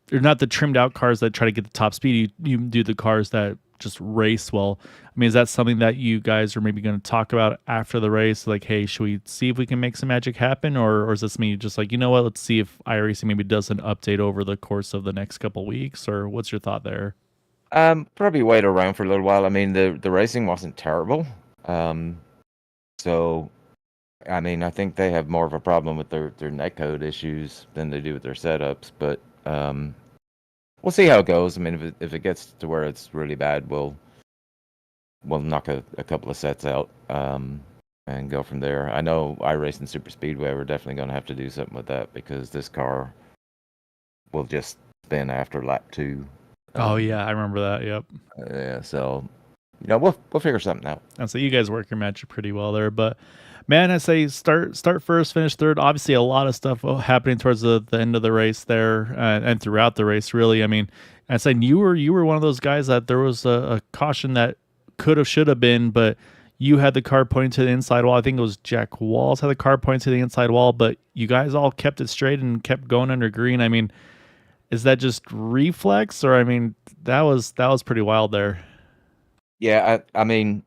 they're not the trimmed out cars that try to get the top speed. You do the cars that just race well. I mean, is that something that you guys are maybe going to talk about after the race? Like, hey, should we see if we can make some magic happen? Or is this me just like, you know what, let's see if iRacing maybe does an update over the course of the next couple of weeks? Or what's your thought there? Probably wait around for a little while. I mean, the racing wasn't terrible. So, I mean, I think they have more of a problem with their netcode issues than they do with their setups. But we'll see how it goes. I mean, if it gets to where it's really bad, we'll knock a couple of sets out and go from there. I know iRacing Super Speedway, we're definitely going to have to do something with that because this car will just spin after lap 2. Oh yeah, I remember that. Yep. Yeah, so we'll figure something out. And so you guys work your magic pretty well there, but man, I say start first, finish third. Obviously, a lot of stuff happening towards the end of the race there and throughout the race. Really, I mean, I said you were one of those guys that there was a caution that could have, should have been, but you had the car pointing to the inside wall. I think it was Jack Walls had the car pointing to the inside wall, but you guys all kept it straight and kept going under green. I mean, is that just reflex, or I mean, that was pretty wild there. Yeah, I mean,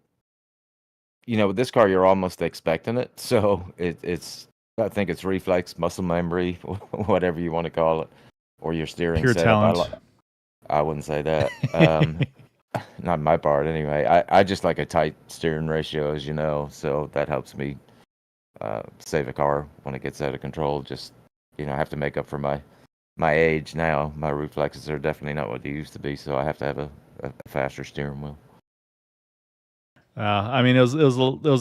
with this car, you're almost expecting it. So it's I think it's reflex, muscle memory, whatever you want to call it, or your steering pure setup. talent. I wouldn't say that. Not my part, anyway. I just like a tight steering ratio, as you know, so that helps me save a car when it gets out of control. Just I have to make up for my age now. My reflexes are definitely not what they used to be, so I have to have a faster steering wheel. I mean, it was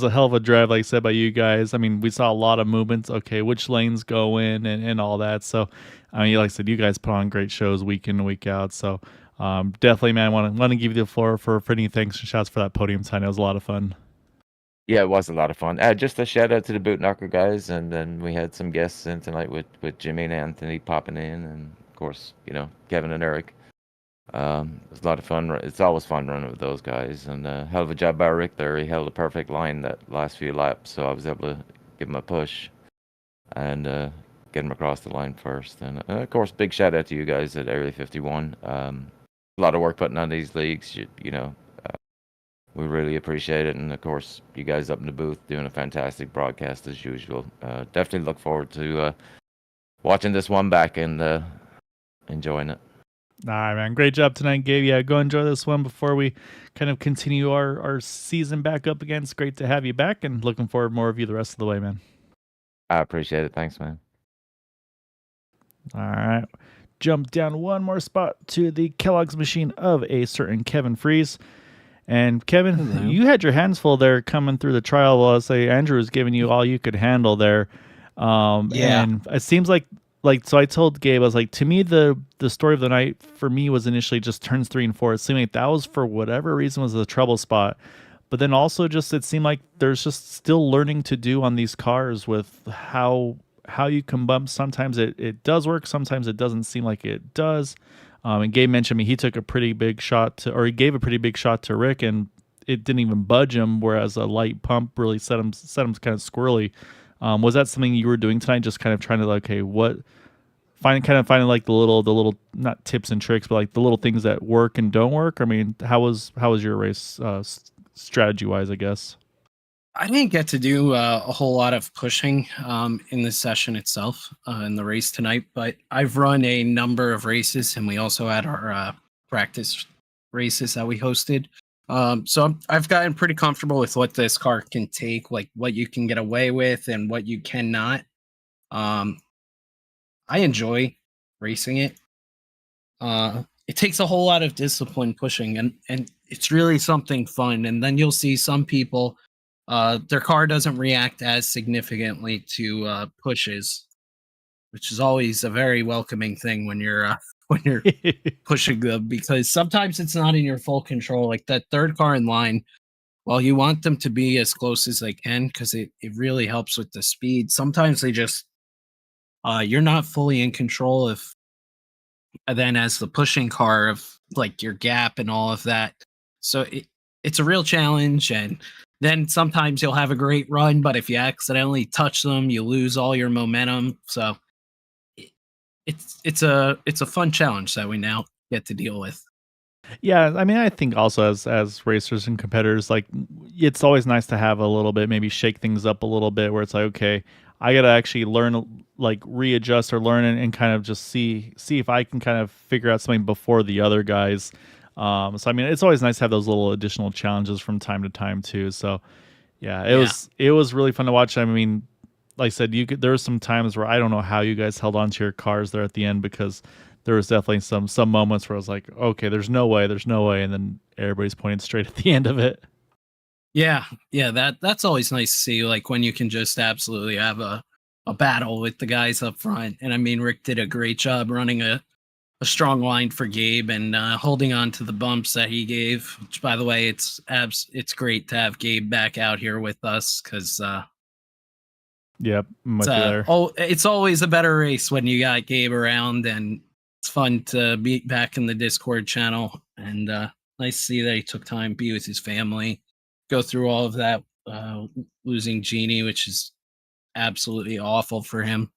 a hell of a drive, like I said, by you guys. I mean, we saw a lot of movements. Okay, which lanes go in and all that. So, I mean, like I said, you guys put on great shows week in and week out. So, definitely, man, want to give you the floor for any thanks and shouts for that podium time. It was a lot of fun. Yeah, it was a lot of fun. Just a shout out to the Boot Knocker guys, and then we had some guests in tonight with Jimmy and Anthony popping in, and of course, Kevin and Eric. It was a lot of fun. It's always fun running with those guys, and hell of a job by Rick there. He held a perfect line that last few laps, so I was able to give him a push and get him across the line first. And of course, big shout out to you guys at Area 51. A lot of work putting on these leagues. We really appreciate it, and of course, you guys up in the booth doing a fantastic broadcast as usual. Definitely look forward to watching this one back and enjoying it. All right, man. Great job tonight, Gabe. Yeah, go enjoy this one before we kind of continue our season back up again. It's great to have you back and looking forward to more of you the rest of the way, man. I appreciate it. Thanks, man. All right. Jump down one more spot to the Kellogg's machine of a certain Kevin Freeze. And Kevin, Hello. you had your hands full there coming through the trial. Well, say Andrew was giving you all you could handle there. Yeah. And it seems like so I told Gabe, I was like, to me, the story of the night for me was initially just turns 3 and 4. It seemed like that was, for whatever reason, was the trouble spot. But then also just it seemed like there's just still learning to do on these cars with how you can bump. Sometimes it does work. Sometimes it doesn't seem like it does. And Gabe mentioned he took a pretty big shot to, or he gave a pretty big shot to Rick, and it didn't even budge him. Whereas a light pump really set him kind of squirrely. Was that something you were doing tonight? Just kind of trying to like, okay, finding like the little not tips and tricks, but like the little things that work and don't work. I mean, how was your race strategy wise, I guess? I didn't get to do a whole lot of pushing in the session itself in the race tonight, but I've run a number of races, and we also had our practice races that we hosted. So I've gotten pretty comfortable with what this car can take, like what you can get away with and what you cannot. I enjoy racing it. It takes a whole lot of discipline pushing, and it's really something fun. And then you'll see some people, their car doesn't react as significantly to pushes, which is always a very welcoming thing when you're pushing them, because sometimes it's not in your full control. Like that third car in line, while you want them to be as close as they can because it really helps with the speed, sometimes they just you're not fully in control of then as the pushing car of like your gap and all of that. So it's a real challenge, and then sometimes you'll have a great run, but if you accidentally touch them, you lose all your momentum. So it's a fun challenge that we now get to deal with. Yeah, I mean, I think also as racers and competitors, like it's always nice to have a little bit, maybe shake things up a little bit, where it's like, okay, I gotta actually learn, like readjust or learn and kind of just see if I can kind of figure out something before the other guys. So I mean, it's always nice to have those little additional challenges from time to time too. So yeah, it was really fun to watch. I mean, like I said, there were some times where I don't know how you guys held on to your cars there at the end, because there was definitely some moments where I was like, okay, there's no way, and then everybody's pointing straight at the end of it. Yeah, that's always nice to see, like when you can just absolutely have a battle with the guys up front. And I mean, Rick did a great job running a strong line for Gabe and holding on to the bumps that he gave. Which, by the way, it's great to have Gabe back out here with us, because Yep, I'm with you there. it's always a better race when you got Gabe around, and it's fun to be back in the Discord channel. And nice to see that he took time to be with his family, go through all of that, losing Jeannie, which is absolutely awful for him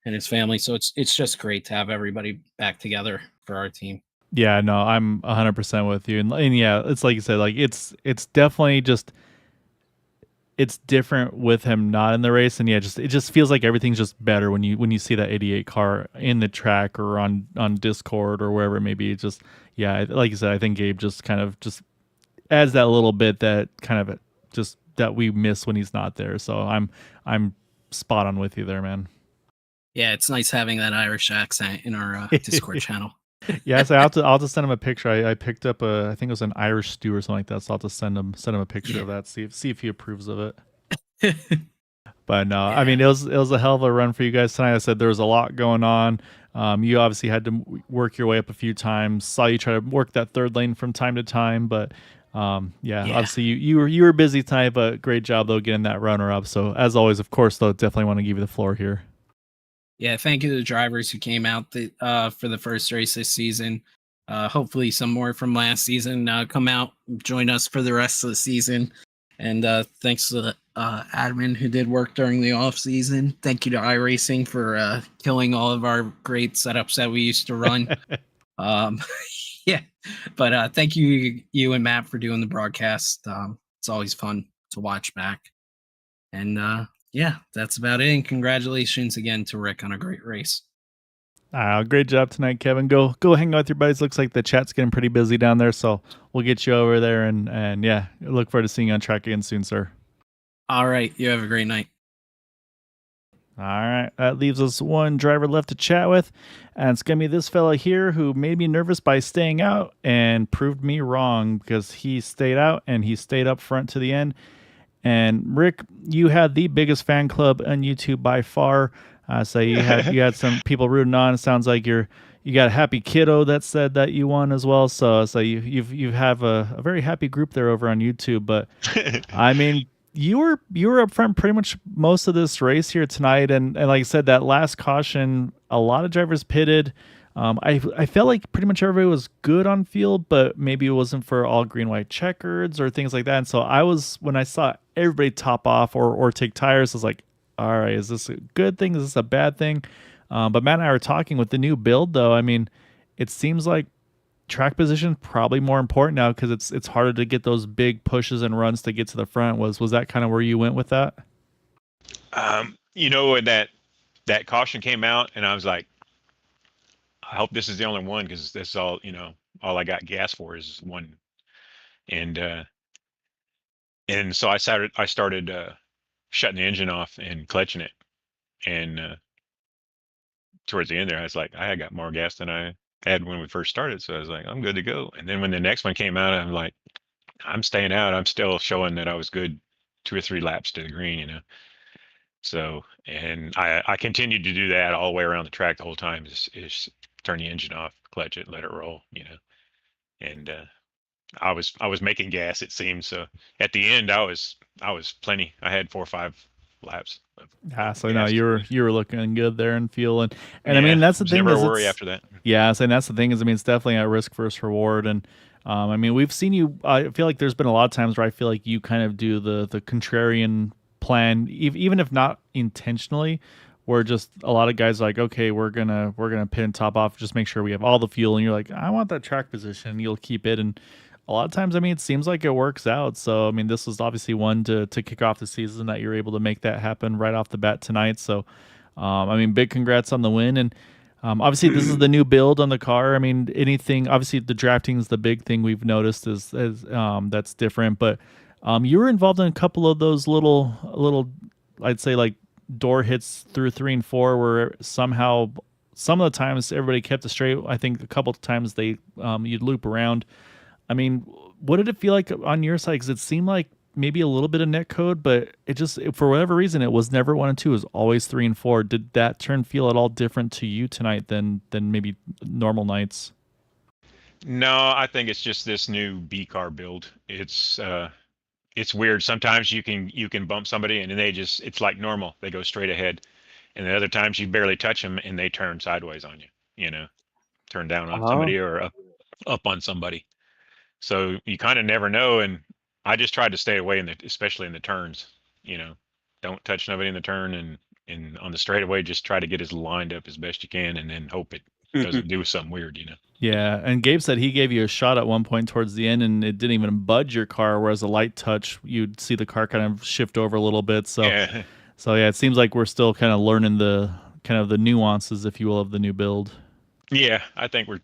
and his family. So it's just great to have everybody back together for our team. Yeah, no, I'm 100% with you, and yeah, it's like you said, like it's definitely just, it's different with him not in the race, and yeah, it just feels like everything's just better when you see that 88 car in the track or on Discord or wherever it may be. It just, yeah, like you said, I think Gabe just kind of just adds that little bit that kind of just that we miss when he's not there. So I'm spot on with you there, man. Yeah, it's nice having that Irish accent in our Discord channel. Yeah, so I'll have to send him a picture. I picked up I think it was an Irish stew or something like that. So I'll have to send him a picture of that. See if he approves of it. But no, I mean, it was a hell of a run for you guys tonight. I said there was a lot going on. You obviously had to work your way up a few times. Saw you try to work that third lane from time to time, but obviously you were busy tonight. But great job though getting that runner up. So as always, of course, though, definitely want to give you the floor here. Yeah, thank you to the drivers who came out for the first race this season. Hopefully some more from last season come out, join us for the rest of the season. And thanks to the admin who did work during the off season. Thank you to iRacing for killing all of our great setups that we used to run. Yeah, but thank you and Matt for doing the broadcast. It's always fun to watch back. And yeah, that's about it. And congratulations again to Rick on a great race. Great job tonight, Kevin. Go hang out with your buddies. Looks like the chat's getting pretty busy down there, so we'll get you over there. And yeah, look forward to seeing you on track again soon, sir. All right. You have a great night. All right, that leaves us one driver left to chat with, and it's gonna be this fella here who made me nervous by staying out and proved me wrong because he stayed out and he stayed up front to the end. And Rick, you had the biggest fan club on YouTube by far. So you had some people rooting on. It sounds like you got a happy kiddo that said that you won as well. So you have a very happy group there over on YouTube. But I mean, you were up front pretty much most of this race here tonight, and like I said, that last caution, a lot of drivers pitted. I felt like pretty much everybody was good on field, but maybe it wasn't for all green white checkers or things like that. And so when I saw everybody top off or take tires, I was like, all right, is this a good thing? Is this a bad thing? But Matt and I were talking with the new build, though. I mean, it seems like track position probably more important now because it's harder to get those big pushes and runs to get to the front. Was that kind of where you went with that? When that caution came out, and I was like, I hope this is the only one because this is all all I got gas for is one, and so I started shutting the engine off and clutching it, and towards the end there, I was like, I had got more gas than I had when we first started, so I was like, I'm good to go. And then when the next one came out, I'm like, I'm staying out. I'm still showing that I was good 2 or 3 laps to the green, So, and I continued to do that all the way around the track the whole time. Is turn the engine off, clutch it, let it roll, And I was making gas, it seemed. So at the end, I was plenty. I had 4 or 5 laps. So no, you were looking good there and feeling. And I mean, that's the thing. Never a worry after that. Yeah, so that's the thing is, I mean, it's definitely a risk versus reward. And I mean, we've seen you. I feel like there's been a lot of times where I feel like you kind of do the contrarian plan, even if not intentionally. Where just a lot of guys are like, okay, we're gonna pit and top off, just make sure we have all the fuel, and you're like, I want that track position, and you'll keep it. And a lot of times, I mean, it seems like it works out. So I mean, this was obviously one to kick off the season that you're able to make that happen right off the bat tonight. So I mean, big congrats on the win. And obviously, this is the new build on the car. I mean, obviously, the drafting is the big thing we've noticed is that's different. But you were involved in a couple of those little, I'd say, like door hits through 3 and 4, where somehow some of the times everybody kept it straight. I think a couple of times you'd loop around. I mean, what did it feel like on your side? Because it seemed like maybe a little bit of net code, but for whatever reason, it was never 1 and 2. It was always 3 and 4. Did that turn feel at all different to you tonight than maybe normal nights? No, I think it's just this new B car build. It's weird. Sometimes you can bump somebody and then it's like normal. They go straight ahead. And then other times you barely touch them and they turn sideways on you, turn down on somebody or up on somebody. So you kind of never know. And I just tried to stay away especially in the turns, don't touch nobody in the turn, and on the straightaway, just try to get as lined up as best you can and then hope it doesn't do something weird, Yeah, and Gabe said he gave you a shot at one point towards the end, and it didn't even budge your car. Whereas a light touch, you'd see the car kind of shift over a little bit. So, yeah, it seems like we're still kind of learning the nuances, if you will, of the new build. Yeah, I think we're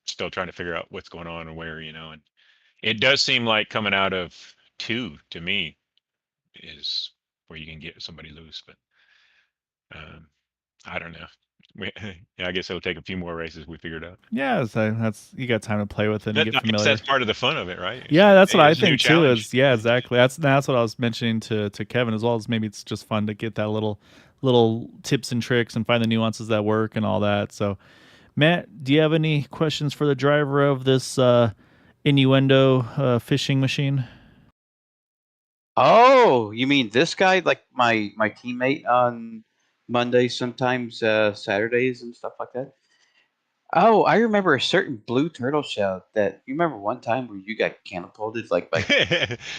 still trying to figure out what's going on and where, and it does seem like coming out of 2 to me is where you can get somebody loose, but I don't know. I guess it'll take a few more races. We figured out. Yeah, so you got time to play with it and get familiar. That's part of the fun of it, right? Yeah, that's what I think too. Exactly. That's what I was mentioning to Kevin as well. As maybe it's just fun to get that little tips and tricks and find the nuances that work and all that. So, Matt, do you have any questions for the driver of this innuendo fishing machine? Oh, you mean this guy, like my teammate on Mondays, sometimes Saturdays and stuff like that? Oh, I remember a certain blue turtle shell that you remember one time where you got catapulted like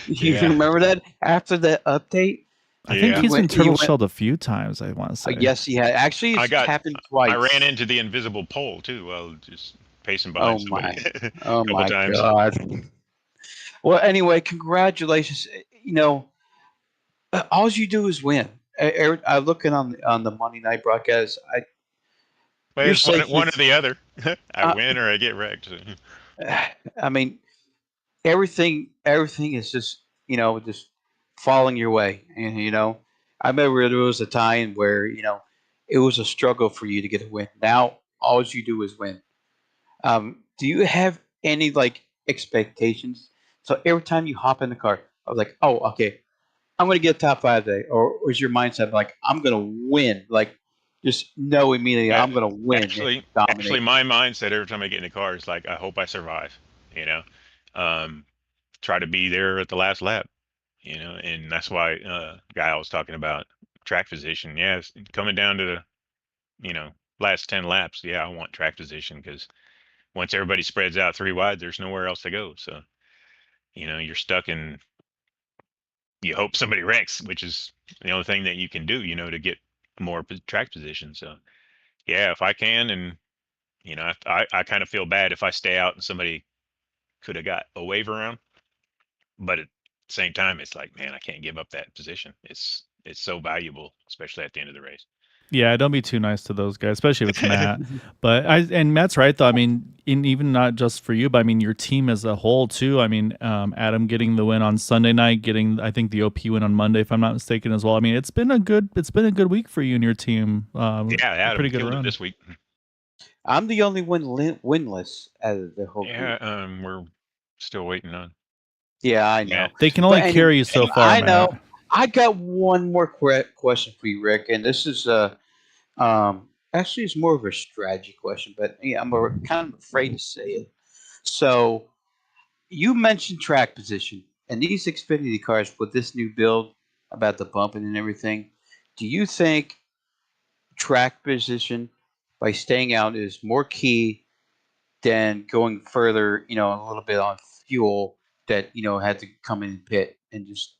you remember that after the update? I think he's been turtle shelled a few times, I want to say. Yes, he had. Actually, it's happened twice. I ran into the invisible pole too while just pacing behind somebody. Oh my God. Well, anyway, congratulations. All you do is win. I looking on the Monday night broadcast. But Your it's one or safety. the other. I Uh, win or I get wrecked. I mean, everything is just just falling your way, and I remember there was a time where it was a struggle for you to get a win. Now all you do is win. Do you have any like expectations? So every time you hop in the car, I was like, oh, okay, I'm gonna get top five today, or was your mindset like I'm gonna win? Like just know immediately Uh, I'm gonna win and actually, dominate. my mindset every time I get in the car is like, I hope I survive. You know, um, try to be there at the last lap. And that's why guy I was talking about track position. Yeah, coming down to the last 10 laps. Yeah, I want track position because once everybody spreads out three wide, there's nowhere else to go. So you're stuck in. You hope somebody wrecks, which is the only thing that you can do. To get more track position. So yeah, if I can, and I kind of feel bad if I stay out and somebody could have got a wave around, but at the same time, it's like, man, I can't give up that position. It's so valuable, especially at the end of the race. Yeah, don't be too nice to those guys, especially if it's Matt. But and Matt's right though. I mean, even not just for you, but I mean your team as a whole too. I mean, Adam getting the win on Sunday night, getting I think the OP win on Monday, if I'm not mistaken as well. I mean, it's been a good week for you and your team. Yeah, A Adam pretty good killed it run. this week. I'm the only one winless out of the whole Yeah, group. we're still waiting on Yeah, I know. Matt. They can But only carry you so far, I Matt. know. I got one more question for you, Rick, and this is actually it's more of a strategy question, but yeah, kind of afraid to say it. So you mentioned track position, and these Xfinity cars with this new build about the bumping and everything. Do you think track position by staying out is more key than going further, a little bit on fuel that, had to come in and pit and just,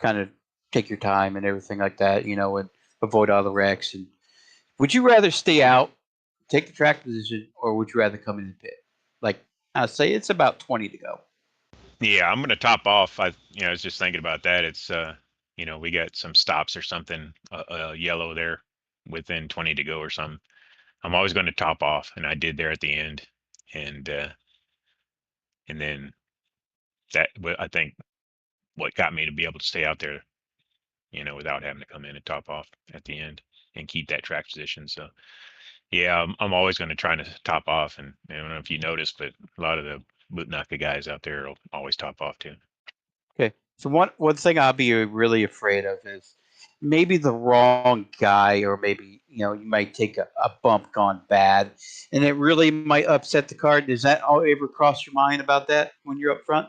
kind of take your time and everything like that, and avoid all the wrecks. And would you rather stay out, take the track position, or would you rather come in and pit? Like, I say it's about 20 to go. Yeah, I'm gonna top off. I was just thinking about that. It's we got some stops or something, yellow there, within 20 to go or something. I'm always going to top off, and I did there at the end, and then I think what got me to be able to stay out there, without having to come in and top off at the end and keep that track position. So yeah, I'm always going to try to top off, and I don't know if you noticed, but a lot of the Bootnaka guys out there will always top off too. Okay. So one thing I'll be really afraid of is maybe the wrong guy, or maybe you might take a bump gone bad, and it really might upset the car. Does that all ever cross your mind about that when you're up front?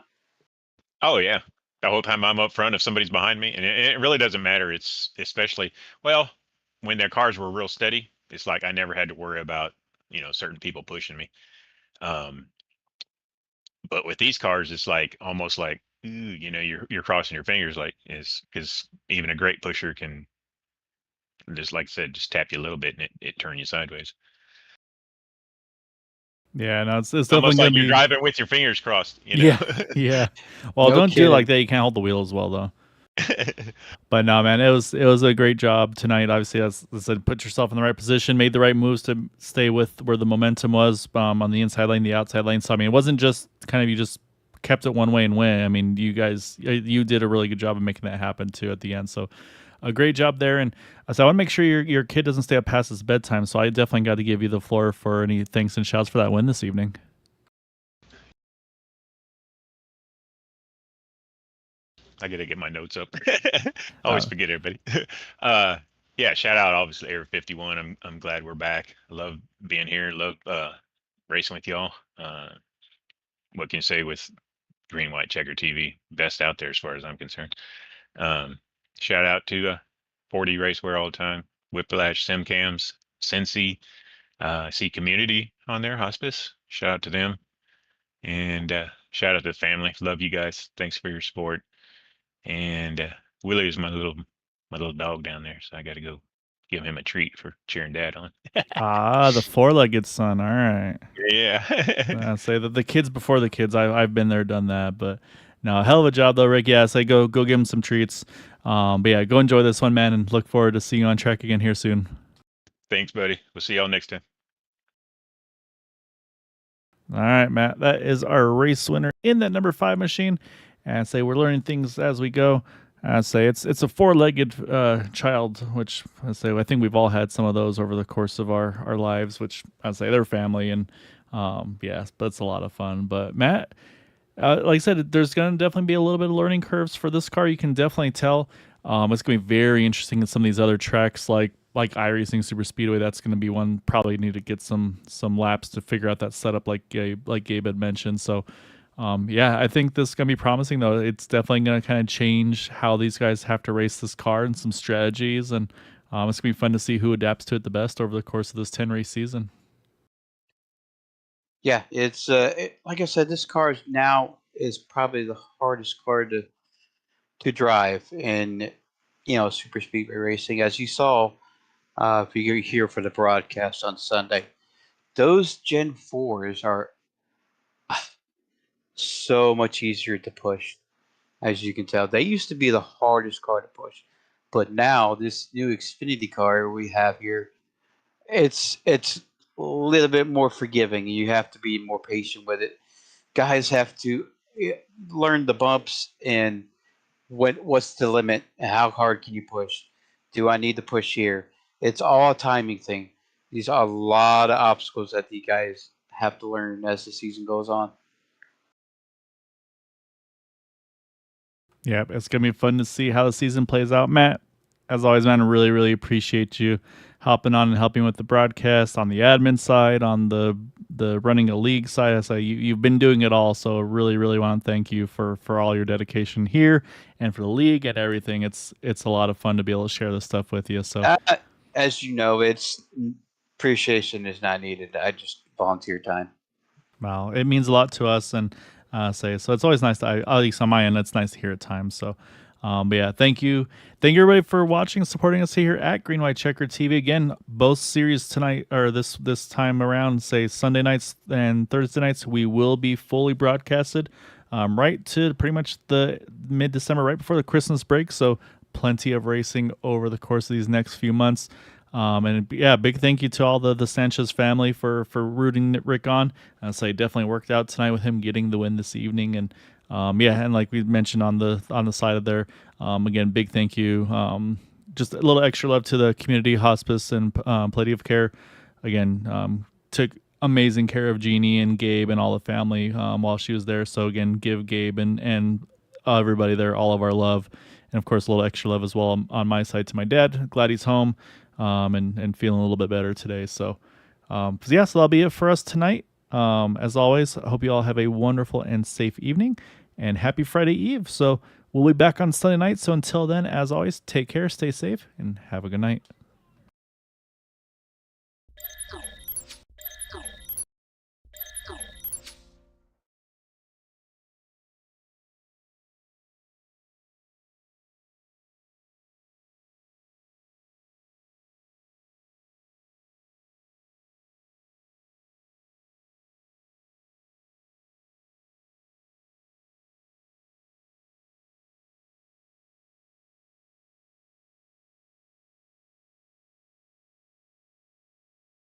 Oh yeah, the whole time I'm up front, if somebody's behind me, and it really doesn't matter. It's especially well when their cars were real steady. It's like I never had to worry about certain people pushing me. Um, but with these cars, it's like almost like ooh, you're crossing your fingers, like is because even a great pusher can just like I said, just tap you a little bit and it turn you sideways. Yeah, no, it's It's definitely almost gonna like you're be. driving with your fingers crossed. Yeah, yeah. Well, No don't do it like kidding. that. You can't hold the wheel as well, though. But no, man, it was a great job tonight. Obviously, as I said, put yourself in the right position, made the right moves to stay with where the momentum was on the inside lane, the outside lane. So I mean, it wasn't just kind of you just kept it one way and win. I mean, you guys, you did a really good job of making that happen too at the end. So a great job there. And so I want to make sure your kid doesn't stay up past his bedtime. So I definitely got to give you the floor for any thanks and shouts for that win this evening. I gotta get my notes up. Always forget everybody. uh, yeah, shout out obviously Air 51. I'm glad we're back. I love being here. Love racing with y'all. What can you say with Green White Checker TV? Best out there as far as I'm concerned. Um, shout out to 40 Raceware all the time. Whiplash, Simcams, Cincy. I see Community on there, Hospice. Shout out to them. And shout out to the family. Love you guys. Thanks for your support. And Willie is my little dog down there, so I got to go give him a treat for cheering Dad on. Ah, the four-legged son. All right. Yeah. Say that the kids before the kids. I've been there, done that. But no, hell of a job though, Rick. Yeah, say go give him some treats. But yeah, go enjoy this one, man, and look forward to seeing you on track again here soon. Thanks, buddy. We'll see y'all next time. All right, Matt. That is our race winner in that number 5 machine. And say we're learning things as we go. I say it's a 4-legged child, which I think we've all had some of those over the course of our lives. Which I'd say they're family, and yeah, but it's a lot of fun. But Matt, like I said, there's going to definitely be a little bit of learning curves for this car. You can definitely tell. It's going to be very interesting in some of these other tracks, like iRacing Super Speedway. That's going to be one probably need to get some laps to figure out that setup, like Gabe had mentioned. So, yeah, I think this is going to be promising, though. It's definitely going to kind of change how these guys have to race this car and some strategies, and it's going to be fun to see who adapts to it the best over the course of this 10-race season. Yeah, it's like I said, this car is probably the hardest car to drive in, super speedway racing. As you saw, if you're here for the broadcast on Sunday, those Gen 4s are so much easier to push. As you can tell, they used to be the hardest car to push, but now this new Xfinity car we have here, it's a little bit more forgiving. You have to be more patient with it. Guys have to learn the bumps and what's the limit and how hard can you push. Do I need to push here? It's all a timing thing. These are a lot of obstacles that the guys have to learn as the season goes on. Yeah, it's going to be fun to see how the season plays out. Matt, as always, man, I really, really appreciate you hopping on and helping with the broadcast on the admin side, on the running a league side. I say you've been doing it all, so really, really want to thank you for all your dedication here and for the league and everything. It's a lot of fun to be able to share this stuff with you. So, As you know, it's appreciation is not needed. I just volunteer time. well, it means a lot to us, and so it's always nice to, at least on my end, it's nice to hear at times. So, but yeah, thank you everybody for watching and supporting us here at Green White Checker TV. Again, both series tonight, or this time around, say Sunday nights and Thursday nights, we will be fully broadcasted right to pretty much the mid-December, right before the Christmas break. So plenty of racing over the course of these next few months. And yeah, big thank you to all the Sanchez family for rooting Rick on. So it definitely worked out tonight with him getting the win this evening. And yeah, and like we mentioned on the side of there, again, big thank you. Just a little extra love to the community hospice and palliative care. Again, took amazing care of Jeannie and Gabe and all the family while she was there. So again, give Gabe and everybody there all of our love. And of course, a little extra love as well on my side to my dad. Glad he's home and feeling a little bit better today. So, so that'll be it for us tonight. As always, I hope you all have a wonderful and safe evening and happy Friday Eve. So we'll be back on Sunday night. So until then, as always, take care, stay safe, and have a good night.